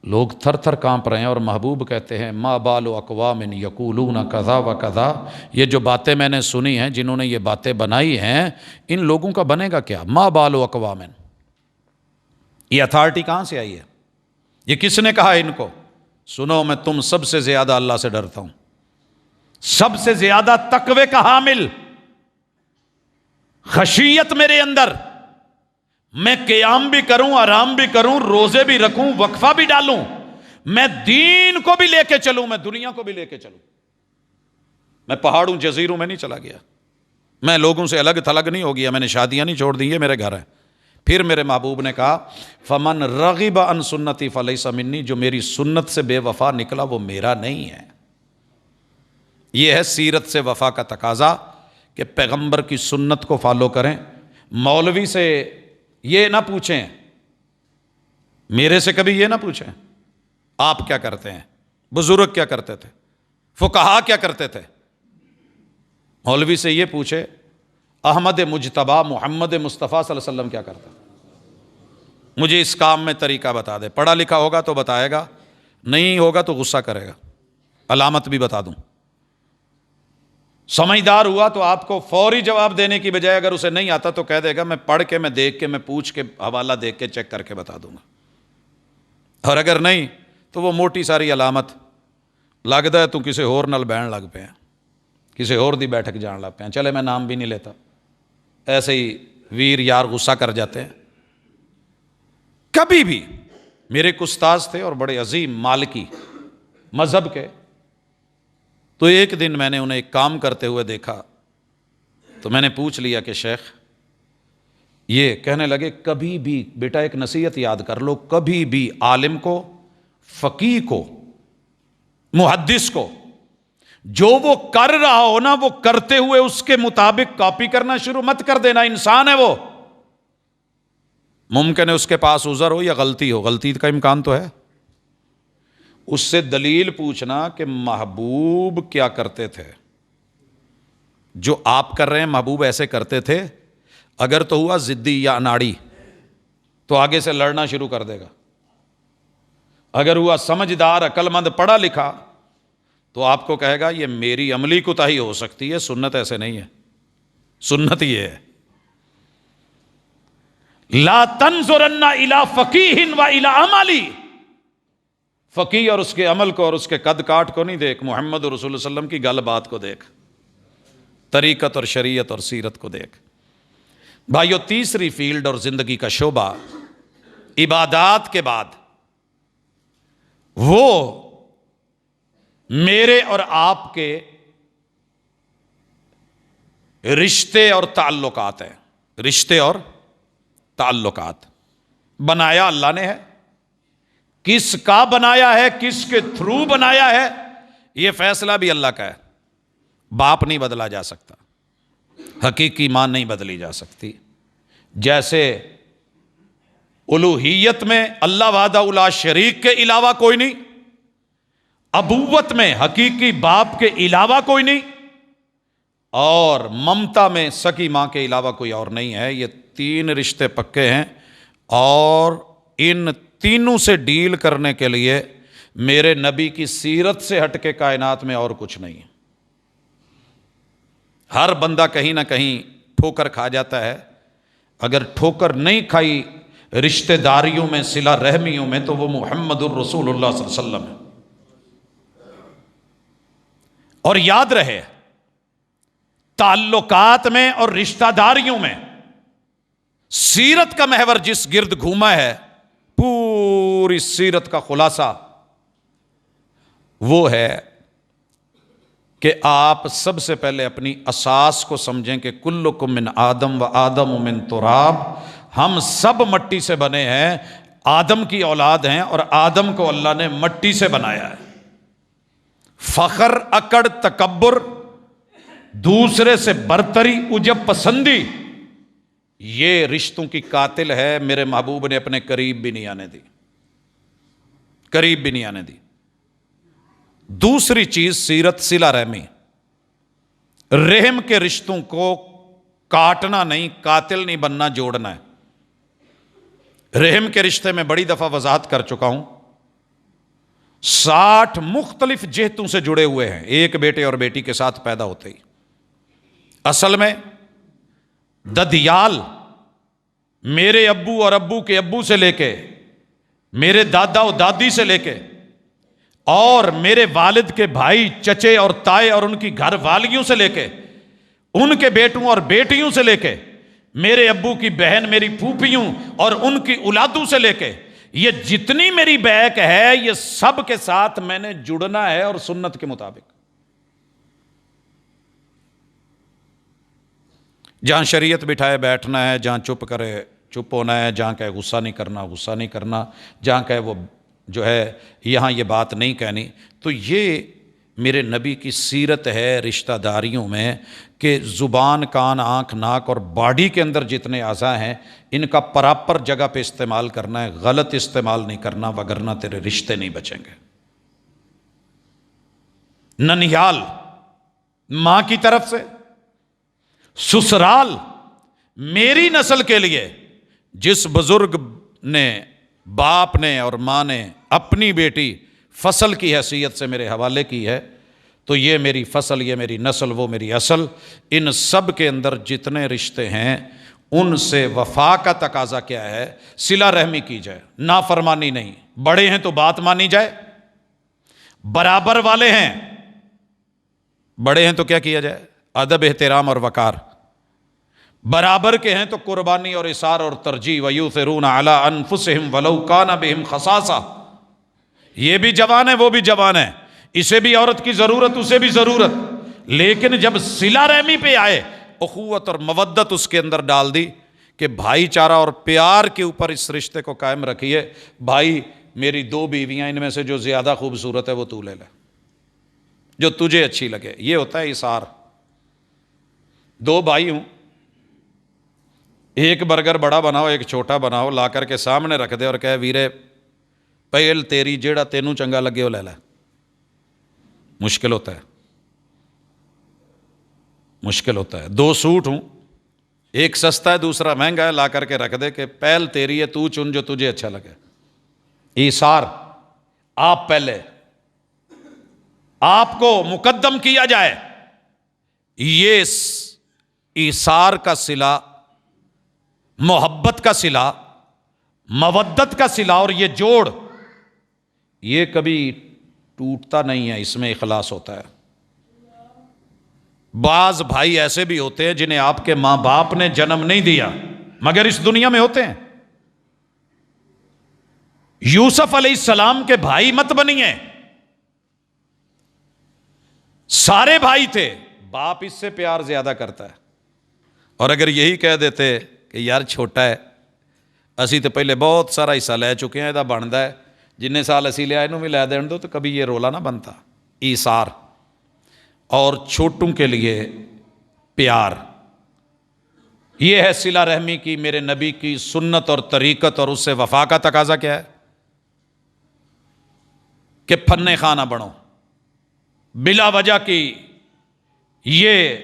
لوگ تھر تھر کانپ رہے ہیں، اور محبوب کہتے ہیں ما بال اقوام یقولون کذا و کذا، یہ جو باتیں میں نے سنی ہیں، جنہوں نے یہ باتیں بنائی ہیں، ان لوگوں کا بنے گا کیا؟ ما بال اقوام، یہ اتھارٹی کہاں سے آئی ہے؟ یہ کس نے کہا ان کو؟ سنو، میں تم سب سے زیادہ اللہ سے ڈرتا ہوں، سب سے زیادہ تقوی کا حامل، خشیت میرے اندر، میں قیام بھی کروں، آرام بھی کروں، روزے بھی رکھوں، وقفہ بھی ڈالوں، میں دین کو بھی لے کے چلوں، میں دنیا کو بھی لے کے چلوں۔ میں پہاڑوں جزیروں میں نہیں چلا گیا، میں لوگوں سے الگ تھلگ نہیں ہو گیا، میں نے شادیاں نہیں چھوڑ دی، یہ میرے گھر ہے۔ پھر میرے محبوب نے کہا فمن رغب عن سنتی فلیس منی، جو میری سنت سے بے وفا نکلا وہ میرا نہیں ہے۔ یہ ہے سیرت سے وفا کا تقاضا کہ پیغمبر کی سنت کو فالو کریں۔ مولوی سے یہ نہ پوچھیں، میرے سے کبھی یہ نہ پوچھیں آپ کیا کرتے ہیں، بزرگ کیا کرتے تھے، فقہا کیا کرتے تھے۔ مولوی سے یہ پوچھے احمد مجتبیٰ محمد مصطفیٰ صلی اللہ علیہ وسلم کیا کرتا، مجھے اس کام میں طریقہ بتا دے۔ پڑھا لکھا ہوگا تو بتائے گا، نہیں ہوگا تو غصہ کرے گا، علامت بھی بتا دوں۔ سمجھدار ہوا تو آپ کو فوری جواب دینے کی بجائے اگر اسے نہیں آتا تو کہہ دے گا میں پڑھ کے، میں دیکھ کے، میں پوچھ کے، حوالہ دیکھ کے، چیک کر کے بتا دوں گا۔ اور اگر نہیں تو وہ موٹی ساری علامت، لگتا ہے تو کسی اور نال بہن لگ پے ہیں، کسی اور دی بیٹھک جان لگ پے ہیں، چلے میں نام بھی نہیں لیتا، ایسے ہی ویر یار غصہ کر جاتے ہیں۔ کبھی بھی میرے ایک استاذ تھے اور بڑے عظیم مالکی مذہب کے، تو ایک دن میں نے انہیں ایک کام کرتے ہوئے دیکھا، تو میں نے پوچھ لیا کہ شیخ، یہ کہنے لگے کبھی بھی بیٹا ایک نصیحت یاد کر لو، کبھی بھی عالم کو، فقیہ کو، محدث کو جو وہ کر رہا ہو نا، وہ کرتے ہوئے اس کے مطابق کاپی کرنا شروع مت کر دینا۔ انسان ہے وہ، ممکن ہے اس کے پاس عذر ہو یا غلطی ہو، غلطی کا امکان تو ہے، اس سے دلیل پوچھنا کہ محبوب کیا کرتے تھے، جو آپ کر رہے ہیں محبوب ایسے کرتے تھے۔ اگر تو ہوا ضدی یا اناڑی تو آگے سے لڑنا شروع کر دے گا، اگر ہوا سمجھدار، عقل مند، پڑھا لکھا تو آپ کو کہے گا یہ میری عملی کوتاہی ہو سکتی ہے، سنت ایسے نہیں ہے، سنت یہ ہے لا تنظرن الی فقیہ و الی عملی، فقیہ اور اس کے عمل کو اور اس کے قد کاٹ کو نہیں دیکھ، محمد رسول اللہ صلی اللہ علیہ وسلم کی گل بات کو دیکھ، طریقت اور شریعت اور سیرت کو دیکھ۔ بھائیو، تیسری فیلڈ اور زندگی کا شعبہ عبادات کے بعد وہ میرے اور آپ کے رشتے اور تعلقات ہیں۔ رشتے اور تعلقات بنایا اللہ نے ہے، کس کا بنایا ہے، کس کے تھرو بنایا ہے، یہ فیصلہ بھی اللہ کا ہے۔ باپ نہیں بدلا جا سکتا، حقیقی ماں نہیں بدلی جا سکتی۔ جیسے الوہیت میں اللہ وحدہ لا شریک کے علاوہ کوئی نہیں، ابوت میں حقیقی باپ کے علاوہ کوئی نہیں، اور ممتا میں سکی ماں کے علاوہ کوئی اور نہیں ہے۔ یہ تین رشتے پکے ہیں، اور ان تینوں سے ڈیل کرنے کے لیے میرے نبی کی سیرت سے ہٹ کے کائنات میں اور کچھ نہیں۔ ہر بندہ کہیں نہ کہیں ٹھوکر کھا جاتا ہے، اگر ٹھوکر نہیں کھائی رشتہ داریوں میں، صلہ رحمیوں میں، تو وہ محمد الرسول اللہ صلی اللہ علیہ وسلم ہے۔ اور یاد رہے، تعلقات میں اور رشتہ داریوں میں سیرت کا محور جس گرد گھوما ہے، پوری سیرت کا خلاصہ وہ ہے کہ آپ سب سے پہلے اپنی اساس کو سمجھیں کہ کلکم من آدم و آدم من تراب، ہم سب مٹی سے بنے ہیں، آدم کی اولاد ہیں، اور آدم کو اللہ نے مٹی سے بنایا ہے۔ فخر، اکڑ، تکبر، دوسرے سے برتری، عجب پسندی، یہ رشتوں کی قاتل ہے۔ میرے محبوب نے اپنے قریب بھی نہیں آنے دی، قریب بھی نہیں آنے دی۔ دوسری چیز سیرت، صلہ رحمی، رحم کے رشتوں کو کاٹنا نہیں، قاتل نہیں بننا، جوڑنا ہے۔ رحم کے رشتے میں بڑی دفعہ وضاحت کر چکا ہوں، 60 مختلف جہتوں سے جڑے ہوئے ہیں ایک بیٹے اور بیٹی کے ساتھ پیدا ہوتے ہی۔ اصل میں ددیال میرے ابو اور ابو کے ابو سے لے کے، میرے دادا اور دادی سے لے کے، اور میرے والد کے بھائی چچے اور تائے اور ان کی گھر والیوں سے لے کے، ان کے بیٹوں اور بیٹیوں سے لے کے، میرے ابو کی بہن میری پھوپھیوں اور ان کی اولادوں سے لے کے، یہ جتنی میری بیک ہے یہ سب کے ساتھ میں نے جڑنا ہے، اور سنت کے مطابق۔ جہاں شریعت بٹھائے بیٹھنا ہے، جہاں چپ کرے چپ ہونا ہے، جہاں کہے غصہ نہیں کرنا غصہ نہیں کرنا، جہاں کہے وہ جو ہے یہاں یہ بات نہیں کہنی۔ تو یہ میرے نبی کی سیرت ہے رشتہ داریوں میں، کہ زبان، کان، آنکھ، ناک اور باڈی کے اندر جتنے اعضاء ہیں ان کا پراپر جگہ پہ استعمال کرنا ہے، غلط استعمال نہیں کرنا، وگرنہ تیرے رشتے نہیں بچیں گے۔ ننیال ماں کی طرف سے، سسرال میری نسل کے لیے جس بزرگ نے، باپ نے اور ماں نے اپنی بیٹی فصل کی حیثیت سے میرے حوالے کی ہے، تو یہ میری فصل، یہ میری نسل، وہ میری اصل، ان سب کے اندر جتنے رشتے ہیں ان سے وفا کا تقاضا کیا ہے؟ صلہ رحمی کی جائے، نافرمانی نہیں۔ بڑے ہیں تو بات مانی جائے، برابر والے ہیں، بڑے ہیں تو کیا کیا جائے؟ ادب، احترام اور وقار۔ برابر کے ہیں تو قربانی اور اثار اور ترجیح۔ وَيُؤْثِرُونَ عَلَىٰ أَنفُسِهِمْ وَلَوْ كَانَ بِهِمْ خَصَاصَةٌ، یہ بھی جوان ہے وہ بھی جوان ہے، اسے بھی عورت کی ضرورت اسے بھی ضرورت، لیکن جب صلہ رحمی پہ آئے، اخوت اور مودت اس کے اندر ڈال دی کہ بھائی چارہ اور پیار کے اوپر اس رشتے کو قائم رکھیے۔ بھائی میری 2 بیویاں، ان میں سے جو زیادہ خوبصورت ہے وہ تو لے لے، جو تجھے اچھی لگے، یہ ہوتا ہے اثار۔ 2 بھائی ہوں، ایک برگر بڑا بناؤ ایک چھوٹا بناؤ، لا کر کے سامنے رکھ دے اور کہے ویرے پہل تیری جیڑا تینوں چنگا لگے وہ لے لے، مشکل ہوتا ہے، مشکل ہوتا ہے۔ 2 سوٹ ہوں، ایک سستا ہے دوسرا مہنگا ہے، لا کر کے رکھ دے کہ پہل تیری ہے، تو چن جو تجھے اچھا لگے۔ ایثار، آپ پہلے، آپ کو مقدم کیا جائے، یہ ایثار کا صلہ، محبت کا صلہ، مودت کا صلہ، اور یہ جوڑ یہ کبھی ٹوٹتا نہیں ہے، اس میں اخلاص ہوتا ہے۔ بعض بھائی ایسے بھی ہوتے ہیں جنہیں آپ کے ماں باپ نے جنم نہیں دیا مگر اس دنیا میں ہوتے ہیں۔ یوسف علیہ السلام کے بھائی مت بنیے، سارے بھائی تھے، باپ اس سے پیار زیادہ کرتا ہے۔ اور اگر یہی کہہ دیتے کہ یار چھوٹا ہے، اسی تو پہلے بہت سارا حصہ لے چکے ہیں، یہ بنتا ہے جن سال اسی لے آئے بھی لے دین دو، تو کبھی یہ رولا نہ بنتا۔ ایثار اور چھوٹوں کے لیے پیار، یہ ہے صلہ رحمی کی میرے نبی کی سنت اور طریقت، اور اس سے وفا کا تقاضا کیا ہے کہ پھنے خانہ بنو، بلا وجہ کی یہ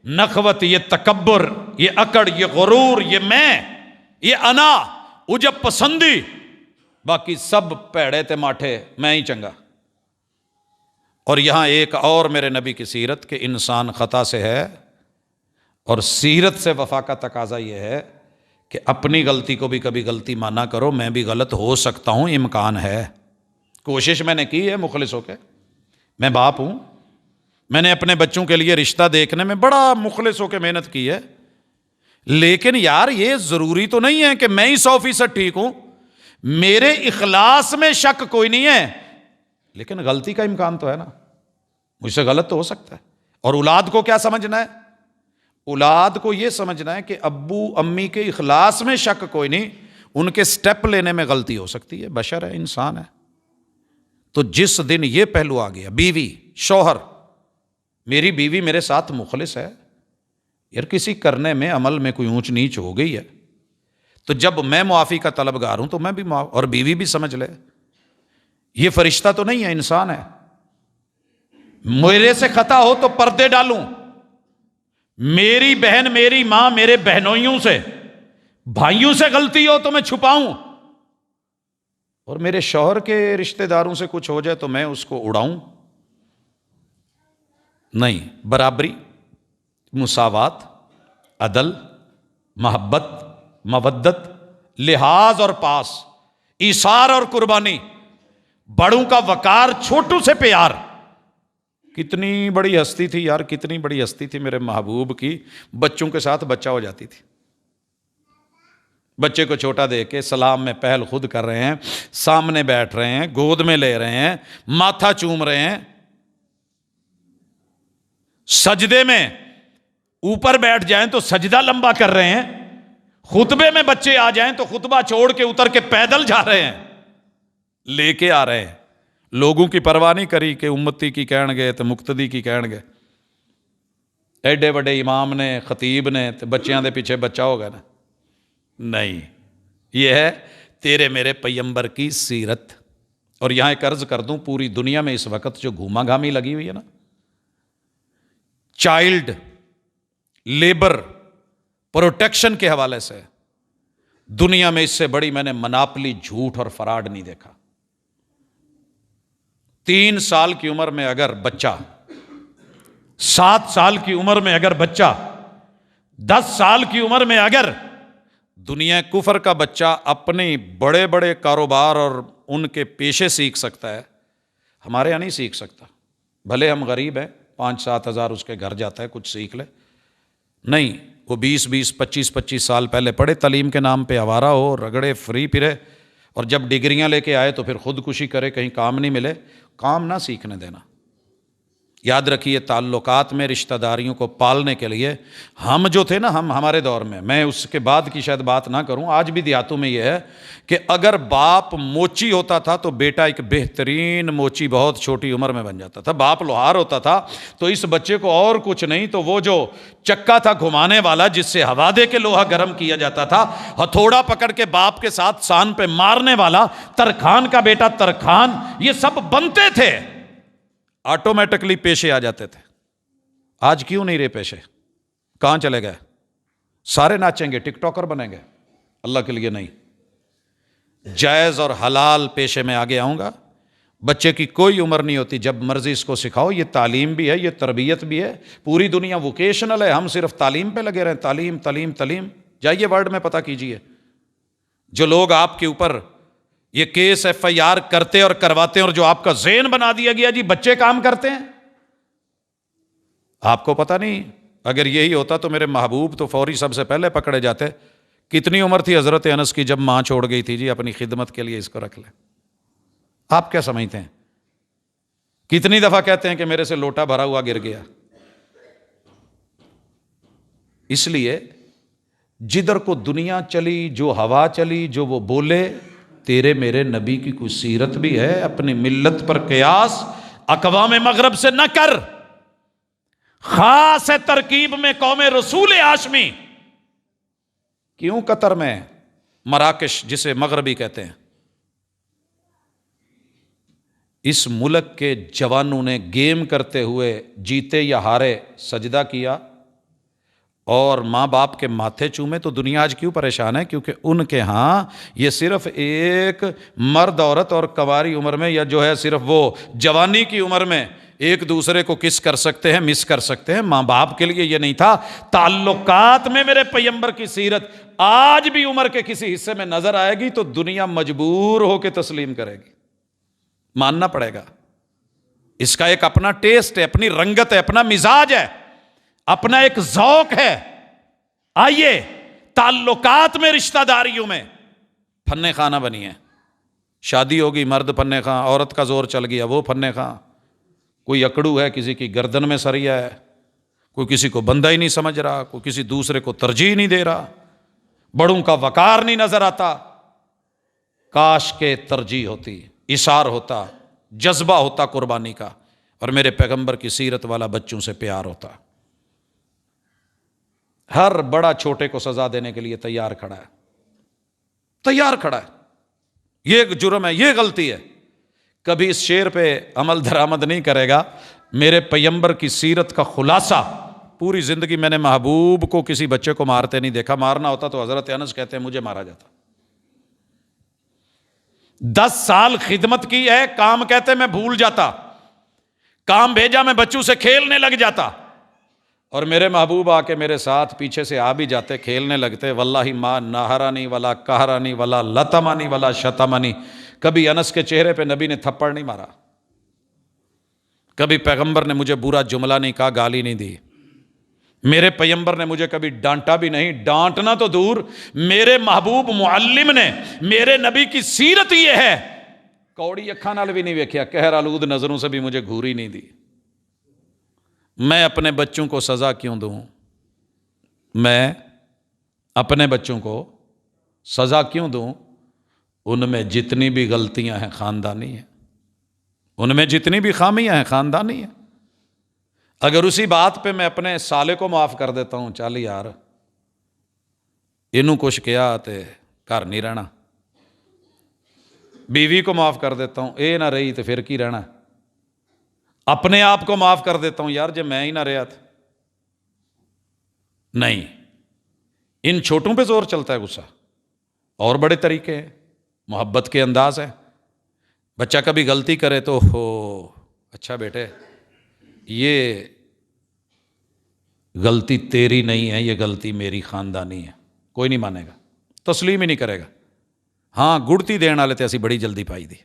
نخوت، یہ تکبر، یہ اکڑ، یہ غرور، یہ میں، یہ انا، عجب پسندی، باقی سب پیڑے تے ماٹھے، میں ہی چنگا۔ اور یہاں ایک اور میرے نبی کی سیرت کہ انسان خطا سے ہے، اور سیرت سے وفا کا تقاضا یہ ہے کہ اپنی غلطی کو بھی کبھی غلطی مانا کرو، میں بھی غلط ہو سکتا ہوں، امکان ہے، کوشش میں نے کی ہے مخلص ہو کے، میں باپ ہوں، میں نے اپنے بچوں کے لیے رشتہ دیکھنے میں بڑا مخلص ہو کے محنت کی ہے، لیکن یار یہ ضروری تو نہیں ہے کہ میں ہی 100% ٹھیک ہوں، میرے اخلاص میں شک کوئی نہیں ہے، لیکن غلطی کا امکان تو ہے نا، مجھ سے غلط تو ہو سکتا ہے۔ اور اولاد کو کیا سمجھنا ہے؟ اولاد کو یہ سمجھنا ہے کہ ابو امی کے اخلاص میں شک کوئی نہیں، ان کے سٹیپ لینے میں غلطی ہو سکتی ہے، بشر ہے، انسان ہے۔ تو جس دن یہ پہلو آ گیا، بیوی، شوہر، میری بیوی میرے ساتھ مخلص ہے، یار کسی کرنے میں عمل میں کوئی اونچ نیچ ہو گئی ہے، تو جب میں معافی کا طلبگار ہوں تو میں بھی اور بیوی بھی سمجھ لے یہ فرشتہ تو نہیں ہے، انسان ہے، میرے سے خطا ہو تو پردے ڈالوں، میری بہن، میری ماں، میرے بہنوئیوں سے، بھائیوں سے غلطی ہو تو میں چھپاؤں، اور میرے شوہر کے رشتہ داروں سے کچھ ہو جائے تو میں اس کو اڑاؤں؟ نہیں، برابری، مساوات، عدل، محبت، مودت، لحاظ اور پاس، ایثار اور قربانی، بڑوں کا وقار، چھوٹوں سے پیار. کتنی بڑی ہستی تھی یار، کتنی بڑی ہستی تھی میرے محبوب کی. بچوں کے ساتھ بچہ ہو جاتی تھی. بچے کو چھوٹا دیکھ کے سلام میں پہل خود کر رہے ہیں، سامنے بیٹھ رہے ہیں، گود میں لے رہے ہیں، ماتھا چوم رہے ہیں. سجدے میں اوپر بیٹھ جائیں تو سجدہ لمبا کر رہے ہیں. خطبے میں بچے آ جائیں تو خطبہ چھوڑ کے اتر کے پیدل جا رہے ہیں، لے کے آ رہے ہیں. لوگوں کی پرواہ نہیں کری کہ امتی کی کہن گے تو مقتدی کی کہن گے. ایڈے بڑے امام نے، خطیب نے، تو بچیاں دے پیچھے بچہ ہوگا نا؟ نہیں. یہ ہے تیرے میرے پیمبر کی سیرت. اور یہاں ایک عرض کر دوں، پوری دنیا میں اس وقت جو گھوما گھامی لگی ہوئی ہے نا، چائلڈ لیبر پروٹیکشن کے حوالے سے، دنیا میں اس سے بڑی میں نے مناپلی، جھوٹ اور فراڈ نہیں دیکھا. 3 سال کی عمر میں اگر بچہ، 7 سال کی عمر میں اگر بچہ، 10 سال کی عمر میں اگر دنیا کفر کا بچہ اپنے بڑے بڑے کاروبار اور ان کے پیشے سیکھ سکتا ہے، ہمارے یہاں نہیں سیکھ سکتا. بھلے ہم غریب ہیں، 5-7 ہزار اس کے گھر جاتا ہے، کچھ سیکھ لے. نہیں، وہ 20-25 سال پہلے پڑھے، تعلیم کے نام پہ آوارہ ہو، رگڑے، فری پھرے، اور جب ڈگریاں لے کے آئے تو پھر خودکشی کرے، کہیں کام نہیں ملے. کام نہ سیکھنے دینا. یاد رکھیے، تعلقات میں رشتہ داریوں کو پالنے کے لیے ہم جو تھے نا، ہمارے دور میں اس کے بعد کی شاید بات نہ کروں، آج بھی دیہاتوں میں یہ ہے کہ اگر باپ موچی ہوتا تھا تو بیٹا ایک بہترین موچی بہت چھوٹی عمر میں بن جاتا تھا. باپ لوہار ہوتا تھا تو اس بچے کو اور کچھ نہیں تو وہ جو چکا تھا گھمانے والا، جس سے ہوا دے کے لوہا گرم کیا جاتا تھا، ہتھوڑا پکڑ کے باپ کے ساتھ سان پہ مارنے والا، ترخان کا بیٹا ترخان، یہ سب بنتے تھے، آٹومیٹکلی پیشے آ جاتے تھے. آج کیوں نہیں رہے پیشے؟ کہاں چلے گئے؟ سارے ناچیں گے، ٹک ٹاکر بنیں گے. اللہ کے لیے نہیں. جائز اور حلال پیشے میں آگے آؤں گا. بچے کی کوئی عمر نہیں ہوتی، جب مرضی اس کو سکھاؤ. یہ تعلیم بھی ہے، یہ تربیت بھی ہے. پوری دنیا ووکیشنل ہے، ہم صرف تعلیم پہ لگے رہے ہیں. تعلیم تعلیم تعلیم. جائیے ورڈ میں پتہ کیجئے، جو لوگ آپ کے اوپر یہ کیس FIR کرتے اور کرواتے ہیں، اور جو آپ کا ذہن بنا دیا گیا جی بچے کام کرتے ہیں. آپ کو پتہ نہیں، اگر یہی ہوتا تو میرے محبوب تو فوری سب سے پہلے پکڑے جاتے. کتنی عمر تھی حضرت انس کی جب ماں چھوڑ گئی تھی جی اپنی خدمت کے لیے، اس کو رکھ لیں. آپ کیا سمجھتے ہیں؟ کتنی دفعہ کہتے ہیں کہ میرے سے لوٹا بھرا ہوا گر گیا. اس لیے جدھر کو دنیا چلی، جو ہوا چلی، جو وہ بولے، تیرے میرے نبی کی کوئی سیرت بھی ہے؟ اپنی ملت پر قیاس اقوام مغرب سے نہ کر. خاص ہے ترکیب میں قوم رسول ہاشمی. کیوں قطر میں مراکش، جسے مغربی کہتے ہیں، اس ملک کے جوانوں نے گیم کرتے ہوئے، جیتے یا ہارے، سجدہ کیا اور ماں باپ کے ماتھے چومے. تو دنیا آج کیوں پریشان ہے؟ کیونکہ ان کے ہاں یہ صرف ایک مرد عورت اور کنواری عمر میں، یا جو ہے صرف وہ جوانی کی عمر میں ایک دوسرے کو کس کر سکتے ہیں، مس کر سکتے ہیں. ماں باپ کے لیے یہ نہیں تھا. تعلقات میں میرے پیمبر کی سیرت آج بھی عمر کے کسی حصے میں نظر آئے گی تو دنیا مجبور ہو کے تسلیم کرے گی، ماننا پڑے گا. اس کا ایک اپنا ٹیسٹ ہے، اپنی رنگت ہے، اپنا مزاج ہے، اپنا ایک ذوق ہے. آئیے تعلقات میں، رشتہ داریوں میں پھنے خانہ بنی ہے. شادی ہوگی، مرد پھنے خاں، عورت کا زور چل گیا وہ پھنے خاں. کوئی اکڑو ہے، کسی کی گردن میں سریا ہے، کوئی کسی کو بندہ ہی نہیں سمجھ رہا، کوئی کسی دوسرے کو ترجیح نہیں دے رہا، بڑوں کا وقار نہیں نظر آتا. کاش کے ترجیح ہوتی، اثار ہوتا، جذبہ ہوتا قربانی کا، اور میرے پیغمبر کی سیرت والا بچوں سے پیار ہوتا. ہر بڑا چھوٹے کو سزا دینے کے لیے تیار کھڑا ہے، تیار کھڑا ہے. یہ جرم ہے، یہ غلطی ہے. کبھی اس شعر پہ عمل درآمد نہیں کرے گا. میرے پیمبر کی سیرت کا خلاصہ، پوری زندگی میں نے محبوب کو کسی بچے کو مارتے نہیں دیکھا. مارنا ہوتا تو حضرت انس کہتے ہیں مجھے مارا جاتا. 10 سال خدمت کی ہے، کام کہتے میں بھول جاتا، کام بھیجا میں بچوں سے کھیلنے لگ جاتا. اور میرے محبوب آ کے میرے ساتھ پیچھے سے آ بھی جاتے، کھیلنے لگتے، واللہ ما نہرانی ولا قہرانی ولا لطمانی ولا شتمانی، کبھی انس کے چہرے پہ نبی نے تھپڑ نہیں مارا، کبھی پیغمبر نے مجھے برا جملہ نہیں کہا، گالی نہیں دی، میرے پیغمبر نے مجھے کبھی ڈانٹا بھی نہیں، ڈانٹنا تو دور، میرے محبوب معلم نے میرے نبی کی سیرت یہ ہے، کوڑی اکھاں نال بھی نہیں ویکھیا، قہر آلود نظروں سے بھی مجھے گھوری نہیں دی۔ میں اپنے بچوں کو سزا کیوں دوں؟ میں اپنے بچوں کو سزا کیوں دوں؟ ان میں جتنی بھی غلطیاں ہیں خاندانی ہیں، ان میں جتنی بھی خامیاں ہیں خاندانی ہیں۔ اگر اسی بات پہ میں اپنے سالے کو معاف کر دیتا ہوں، چل یار انہوں کچھ کیا تے گھر نہیں رہنا، بیوی کو معاف کر دیتا ہوں، اے نہ رہی تو پھر کی رہنا، اپنے آپ کو معاف کر دیتا ہوں، یار جب میں ہی نہ رہا تھا۔ نہیں، ان چھوٹوں پہ زور چلتا ہے غصہ، اور بڑے طریقے ہیں، محبت کے انداز ہیں۔ بچہ کبھی غلطی کرے تو ہو اچھا بیٹے یہ غلطی تیری نہیں ہے، یہ غلطی میری خاندانی ہے، کوئی نہیں مانے گا، تسلیم ہی نہیں کرے گا۔ ہاں گڑتی دین والے تے اسی بڑی جلدی پائی دی،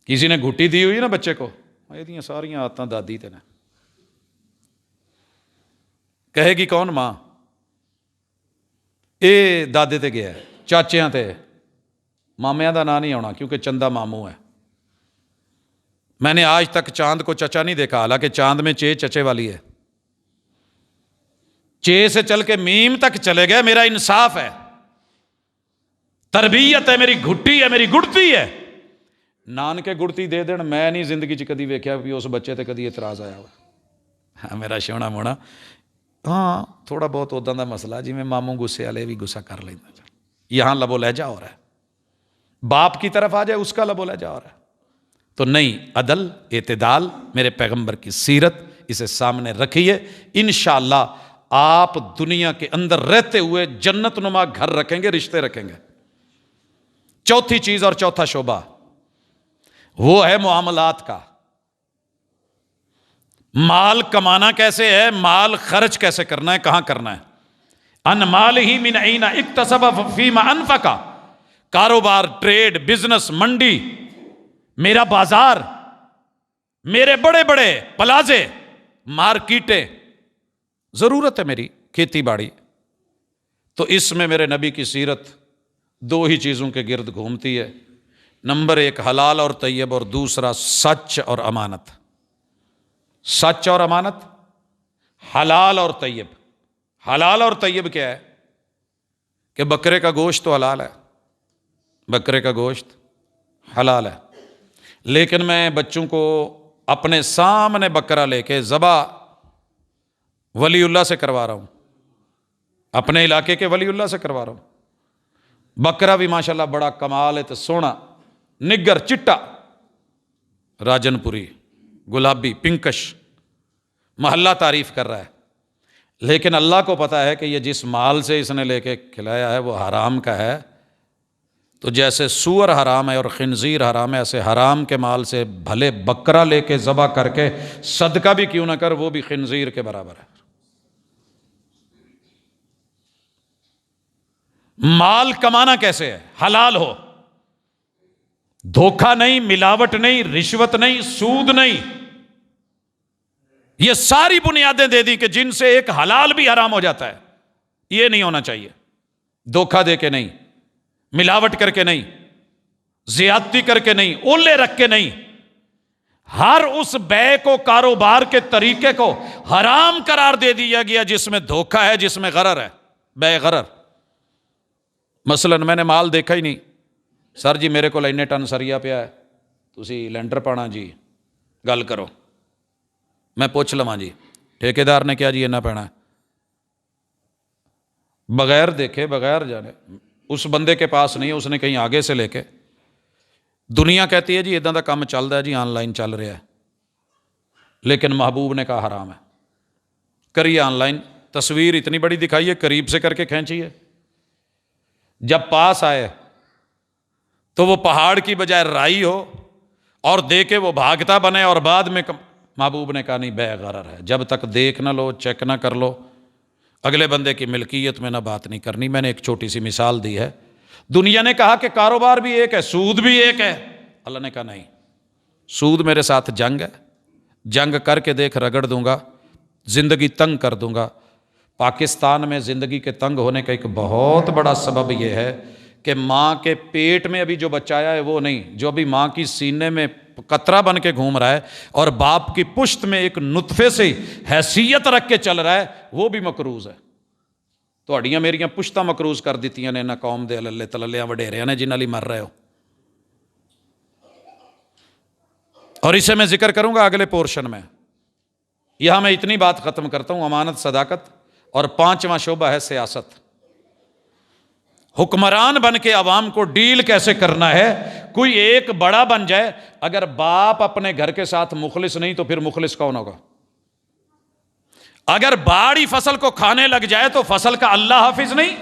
کسی نے گھٹی دی ہوئی نا بچے کو، یہ ساریاں آدتاں دادی تے نے، کہے گی کون ماں؟ اے دادے تے گیا ہے، چاچیاں تے، مامیاں دا نا نہیں آنا کیونکہ چندہ ماموں ہے۔ میں نے آج تک چاند کو چچا نہیں دیکھا، حالانکہ چاند میں چے چچے والی ہے، چے سے چل کے میم تک چلے گئے، میرا انصاف ہے، تربیت ہے، میری گھٹی ہے، میری گڑتی ہے۔ نان کے گڑتی دے دین، میں نہیں زندگی چ کدی ویکھیا بھی اس بچے تے کدی اعتراض آیا ہوا۔ ہاں میرا سونا مونا، ہاں تھوڑا بہت ادا دا مسئلہ، جی میں ماموں غصے والے بھی غصہ کر لینا، یہاں لبو لہجہ ہو رہا ہے، باپ کی طرف آ جائے اس کا لبو لہجہ ہو رہا ہے، تو نہیں، عدل اعتدال میرے پیغمبر کی سیرت، اسے سامنے رکھیے، انشاءاللہ آپ دنیا کے اندر رہتے ہوئے جنت نما گھر رکھیں گے، رشتے رکھیں گے۔ چوتھی چیز اور چوتھا شعبہ وہ ہے معاملات کا۔ مال کمانا کیسے ہے، مال خرچ کیسے کرنا ہے، کہاں کرنا ہے۔ ان مال ہی من این اکتسب فیما انفقا، کاروبار، ٹریڈ، بزنس، منڈی، میرا بازار، میرے بڑے بڑے پلازے، مارکیٹیں، ضرورت ہے میری کھیتی باڑی، تو اس میں میرے نبی کی سیرت دو ہی چیزوں کے گرد گھومتی ہے، نمبر ایک حلال اور طیب، اور دوسرا سچ اور امانت۔ سچ اور امانت، حلال اور طیب۔ حلال اور طیب کیا ہے کہ بکرے کا گوشت تو حلال ہے، بکرے کا گوشت حلال ہے، لیکن میں بچوں کو اپنے سامنے بکرا لے کے ذبح ولی اللہ سے کروا رہا ہوں، اپنے علاقے کے ولی اللہ سے کروا رہا ہوں۔ بکرا بھی ماشاءاللہ بڑا کمال ہے، تو سونا، نگر، چٹا، راجن پوری، گلابی، پنکش، محلہ تعریف کر رہا ہے، لیکن اللہ کو پتا ہے کہ یہ جس مال سے اس نے لے کے کھلایا ہے وہ حرام کا ہے، تو جیسے سور حرام ہے اور خنزیر حرام ہے، ایسے حرام کے مال سے بھلے بکرا لے کے ذبح کر کے صدقہ بھی کیوں نہ کر، وہ بھی خنزیر کے برابر ہے۔ مال کمانا کیسے ہے؟ حلال ہو، دھوکہ نہیں، ملاوٹ نہیں، رشوت نہیں، سود نہیں، یہ ساری بنیادیں دے دی کہ جن سے ایک حلال بھی حرام ہو جاتا ہے، یہ نہیں ہونا چاہیے۔ دھوکہ دے کے نہیں، ملاوٹ کر کے نہیں، زیادتی کر کے نہیں، اولے رکھ کے نہیں، ہر اس بے کو، کاروبار کے طریقے کو حرام قرار دے دیا گیا جس میں دھوکہ ہے، جس میں غرر ہے، بے غرر۔ مثلا میں نے مال دیکھا ہی نہیں، سر جی میرے کو اتنے ٹن سریا پیا ہے، تسی لینٹر پانا جی، گل کرو، میں پوچھ لواں جی ٹھیکیدار نے کیا جی اینا پینا ہے، بغیر دیکھے، بغیر جانے، اس بندے کے پاس نہیں ہے، اس نے کہیں آگے سے لے کے، دنیا کہتی ہے جی ادھا دا کام چل رہا ہے جی، آن لائن چل رہا ہے، لیکن محبوب نے کہا حرام ہے۔ کریے آن لائن، تصویر اتنی بڑی دکھائیے، قریب سے کر کے کھینچیے، جب پاس آئے تو وہ پہاڑ کی بجائے رائی ہو، اور دے کے وہ بھاگتا بنے، اور بعد میں محبوب نے کہا نہیں بے غرر ہے، جب تک دیکھ نہ لو، چیک نہ کر لو، اگلے بندے کی ملکیت میں نہ بات نہیں کرنی۔ میں نے ایک چھوٹی سی مثال دی ہے، دنیا نے کہا کہ کاروبار بھی ایک ہے، سود بھی ایک ہے، اللہ نے کہا نہیں، سود میرے ساتھ جنگ ہے، جنگ کر کے دیکھ، رگڑ دوں گا، زندگی تنگ کر دوں گا۔ پاکستان میں زندگی کے تنگ ہونے کا ایک بہت بڑا سبب یہ ہے کہ ماں کے پیٹ میں ابھی جو بچہ آیا ہے وہ نہیں، جو ابھی ماں کی سینے میں قطرہ بن کے گھوم رہا ہے اور باپ کی پشت میں ایک نطفے سے حیثیت رکھ کے چل رہا ہے، وہ بھی مقروض ہے۔ تہاڈیاں میریاں پشتاں مقروض کر دیتیاں نے نہ قوم دے اللہ تللیاں وڈیریاں نے جنہاں لئی مر رہے ہو۔ اور اسے میں ذکر کروں گا اگلے پورشن میں۔ یہاں میں اتنی بات ختم کرتا ہوں، امانت، صداقت، اور 5واں شعبہ ہے سیاست۔ حکمران بن کے عوام کو ڈیل کیسے کرنا ہے۔ کوئی ایک بڑا بن جائے، اگر باپ اپنے گھر کے ساتھ مخلص نہیں تو پھر مخلص کون ہوگا؟ اگر باڑی فصل کو کھانے لگ جائے تو فصل کا اللہ حافظ نہیں۔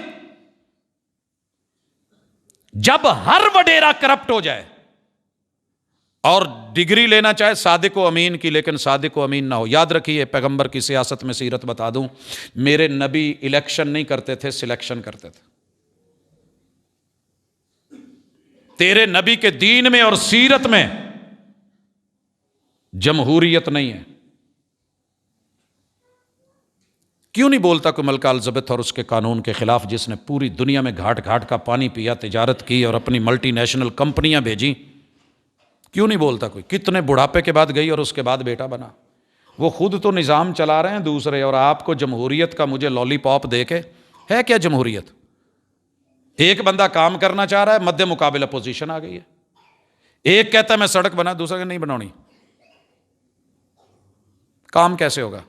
جب ہر وڈیرا کرپٹ ہو جائے اور ڈگری لینا چاہے صادق و امین کی، لیکن صادق و امین نہ ہو، یاد رکھیے پیغمبر کی سیاست میں سیرت بتا دوں، میرے نبی الیکشن نہیں کرتے تھے، سلیکشن کرتے تھے۔ تیرے نبی کے دین میں اور سیرت میں جمہوریت نہیں ہے۔ کیوں نہیں بولتا کوئی ملکہ الزبتھ اور اس کے قانون کے خلاف، جس نے پوری دنیا میں گھاٹ گھاٹ کا پانی پیا، تجارت کی اور اپنی ملٹی نیشنل کمپنیاں بھیجیں؟ کیوں نہیں بولتا کوئی؟ کتنے بڑھاپے کے بعد گئی اور اس کے بعد بیٹا بنا۔ وہ خود تو نظام چلا رہے ہیں دوسرے، اور آپ کو جمہوریت کا مجھے لالی پاپ دے کے ہے کیا جمہوریت؟ ایک بندہ کام کرنا چاہ رہا ہے، مد مقابل اپوزیشن آ گئی ہے۔ ایک کہتا ہے میں سڑک بنا، دوسرا کہ نہیں بنانی۔ کام کیسے ہوگا؟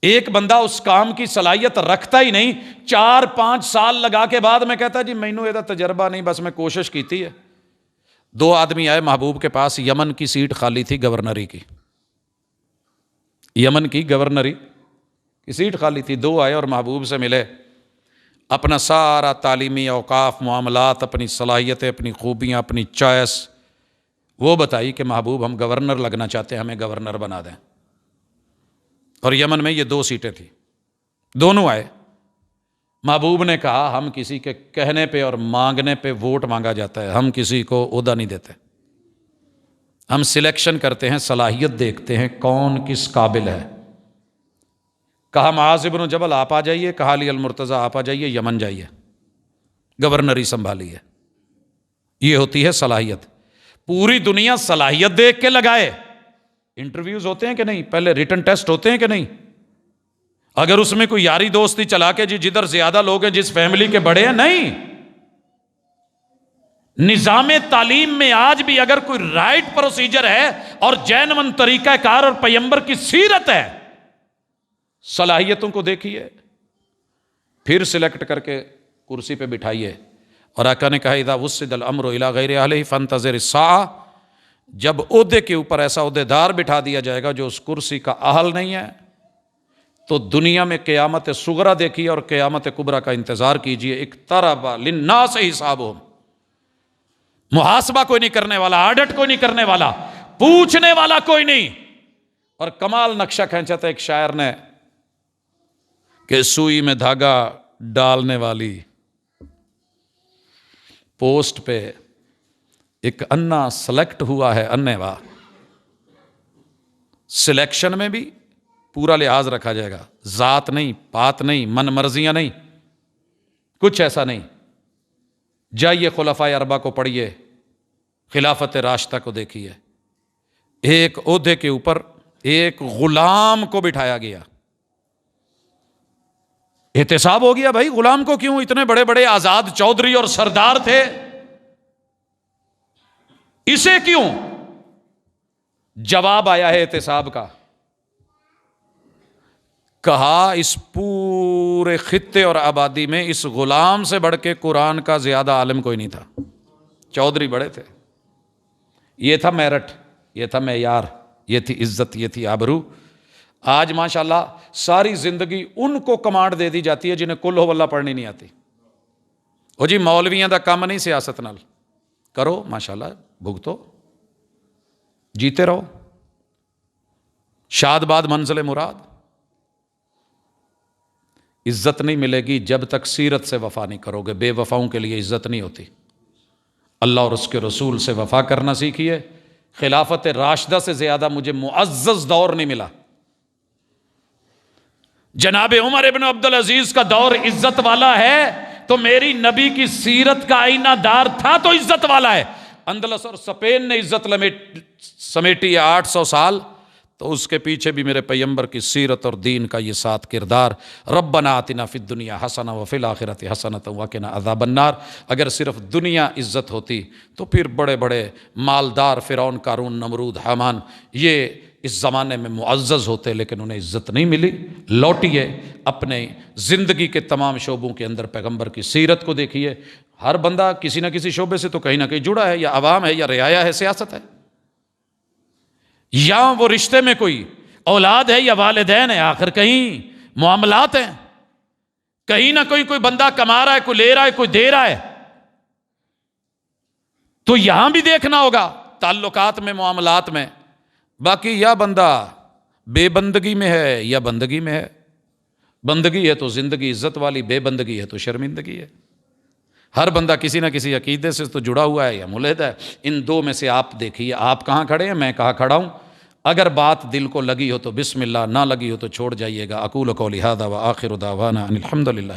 ایک بندہ اس کام کی صلاحیت رکھتا ہی نہیں، 4-5 سال لگا کے بعد میں کہتا جی مینوں یہ تجربہ نہیں، بس میں کوشش کیتی ہے۔ 2 آدمی آئے محبوب کے پاس، یمن کی سیٹ خالی تھی گورنری کی، یمن کی گورنری کی سیٹ خالی تھی۔ 2 آئے اور محبوب سے ملے، اپنا سارا تعلیمی اوقاف، معاملات، اپنی صلاحیتیں، اپنی خوبیاں، اپنی چوائس وہ بتائی کہ محبوب ہم گورنر لگنا چاہتے ہیں، ہمیں گورنر بنا دیں۔ اور یمن میں یہ 2 سیٹیں تھیں، دونوں آئے۔ محبوب نے کہا ہم کسی کے کہنے پہ اور مانگنے پہ ووٹ مانگا جاتا ہے، ہم کسی کو عہدہ نہیں دیتے، ہم سلیکشن کرتے ہیں، صلاحیت دیکھتے ہیں کون کس قابل ہے۔ کہا معاذ بن جبل آپ آ جائیے، کہا علی المرتضیٰ آپ آ جائیے، یمن جائیے، گورنری سنبھالیے۔ یہ ہوتی ہے صلاحیت۔ پوری دنیا صلاحیت دیکھ کے لگائے۔ انٹرویوز ہوتے ہیں کہ نہیں؟ پہلے ریٹن ٹیسٹ ہوتے ہیں کہ نہیں؟ اگر اس میں کوئی یاری دوستی چلا کے جی جدھر زیادہ لوگ ہیں، جس فیملی کے بڑے ہیں، نہیں۔ نظام تعلیم میں آج بھی اگر کوئی رائٹ پروسیجر ہے اور جینون طریقہ کار اور پیغمبر کی سیرت ہے، صلاحیتوں کو دیکھیے، پھر سلیکٹ کر کے کرسی پہ بٹھائیے۔ اور آقا نے کہا اذا وسد الامر الی غیر اہلہ فانتظر الساعہ، جب عہدے کے اوپر ایسا عہدے دار بٹھا دیا جائے گا جو اس کرسی کا اہل نہیں ہے، تو دنیا میں قیامت صغریٰ دیکھیے اور قیامت کبریٰ کا انتظار کیجیے۔ اقترب للناس حسابہم، محاسبہ کوئی نہیں کرنے والا، آڈٹ کوئی نہیں کرنے والا، پوچھنے والا کوئی نہیں۔ اور کمال نقشہ کھینچا تھا ایک شاعر نے کہ سوئی میں دھاگا ڈالنے والی پوسٹ پہ ایک انا سلیکٹ ہوا ہے، انیوا۔ سلیکشن میں بھی پورا لحاظ رکھا جائے گا، ذات نہیں، پات نہیں، من مرضیاں نہیں، کچھ ایسا نہیں۔ جائیے خلفائے اربعہ کو پڑھیے، خلافت راشدہ کو دیکھیے، ایک عہدے کے اوپر ایک غلام کو بٹھایا گیا۔ احتساب ہو گیا بھائی، غلام کو کیوں؟ اتنے بڑے بڑے آزاد چودھری اور سردار تھے، اسے کیوں؟ جواب آیا ہے احتساب کا، کہا اس پورے خطے اور آبادی میں اس غلام سے بڑھ کے قرآن کا زیادہ عالم کوئی نہیں تھا۔ چودھری بڑے تھے، یہ تھا میرٹ، یہ تھا معیار، یہ تھی عزت، یہ تھی آبرو۔ آج ماشاءاللہ ساری زندگی ان کو کمانڈ دے دی جاتی ہے جنہیں قل ہو اللہ پڑھنی نہیں آتی۔ او جی مولویاں دا کام نہیں سیاست نال، کرو ماشاءاللہ، بھگتو، جیتے رہو، شاد باد منزل مراد. عزت نہیں ملے گی جب تک سیرت سے وفا نہیں کرو گے. بے وفاؤں کے لیے عزت نہیں ہوتی. اللہ اور اس کے رسول سے وفا کرنا سیکھیے. خلافت راشدہ سے زیادہ مجھے معزز دور نہیں ملا. جناب عمر ابن عبدالعزیز کا دور عزت والا ہے تو میری نبی کی سیرت کا آئینہ دار تھا تو عزت والا ہے. اندلس اور اسپین نے عزت سمیٹی ہے 800 سال، تو اس کے پیچھے بھی میرے پیغمبر کی سیرت اور دین کا یہ 7 کردار. ربنا آتنا فی الدنیا حسنہ وفی الآخرۃ حسنۃ وقنا عذاب النار. اگر صرف دنیا عزت ہوتی تو پھر بڑے بڑے مالدار فرعون، قارون، نمرود، حامان یہ اس زمانے میں معزز ہوتے، لیکن انہیں عزت نہیں ملی. لوٹیے اپنے زندگی کے تمام شعبوں کے اندر پیغمبر کی سیرت کو دیکھیے. ہر بندہ کسی نہ کسی شعبے سے تو کہیں نہ کہیں جڑا ہے، یا عوام ہے، یا رعایا ہے، سیاست ہے، یا وہ رشتے میں کوئی اولاد ہے یا والدین ہے، آخر کہیں معاملات ہیں. کہیں نہ کوئی بندہ کما رہا ہے، کوئی لے رہا ہے، کوئی دے رہا ہے. تو یہاں بھی دیکھنا ہوگا تعلقات میں، معاملات میں. باقی یا بندہ بے بندگی میں ہے یا بندگی میں ہے. بندگی ہے تو زندگی عزت والی، بے بندگی ہے تو شرمندگی ہے. ہر بندہ کسی نہ کسی عقیدے سے تو جڑا ہوا ہے یا ملحد ہے. ان دو میں سے آپ دیکھیے آپ کہاں کھڑے ہیں، میں کہاں کھڑا ہوں. اگر بات دل کو لگی ہو تو بسم اللہ، نہ لگی ہو تو چھوڑ جائیے گا. اقول قولی ھذا وآخر دعوانا ان الحمد للہ.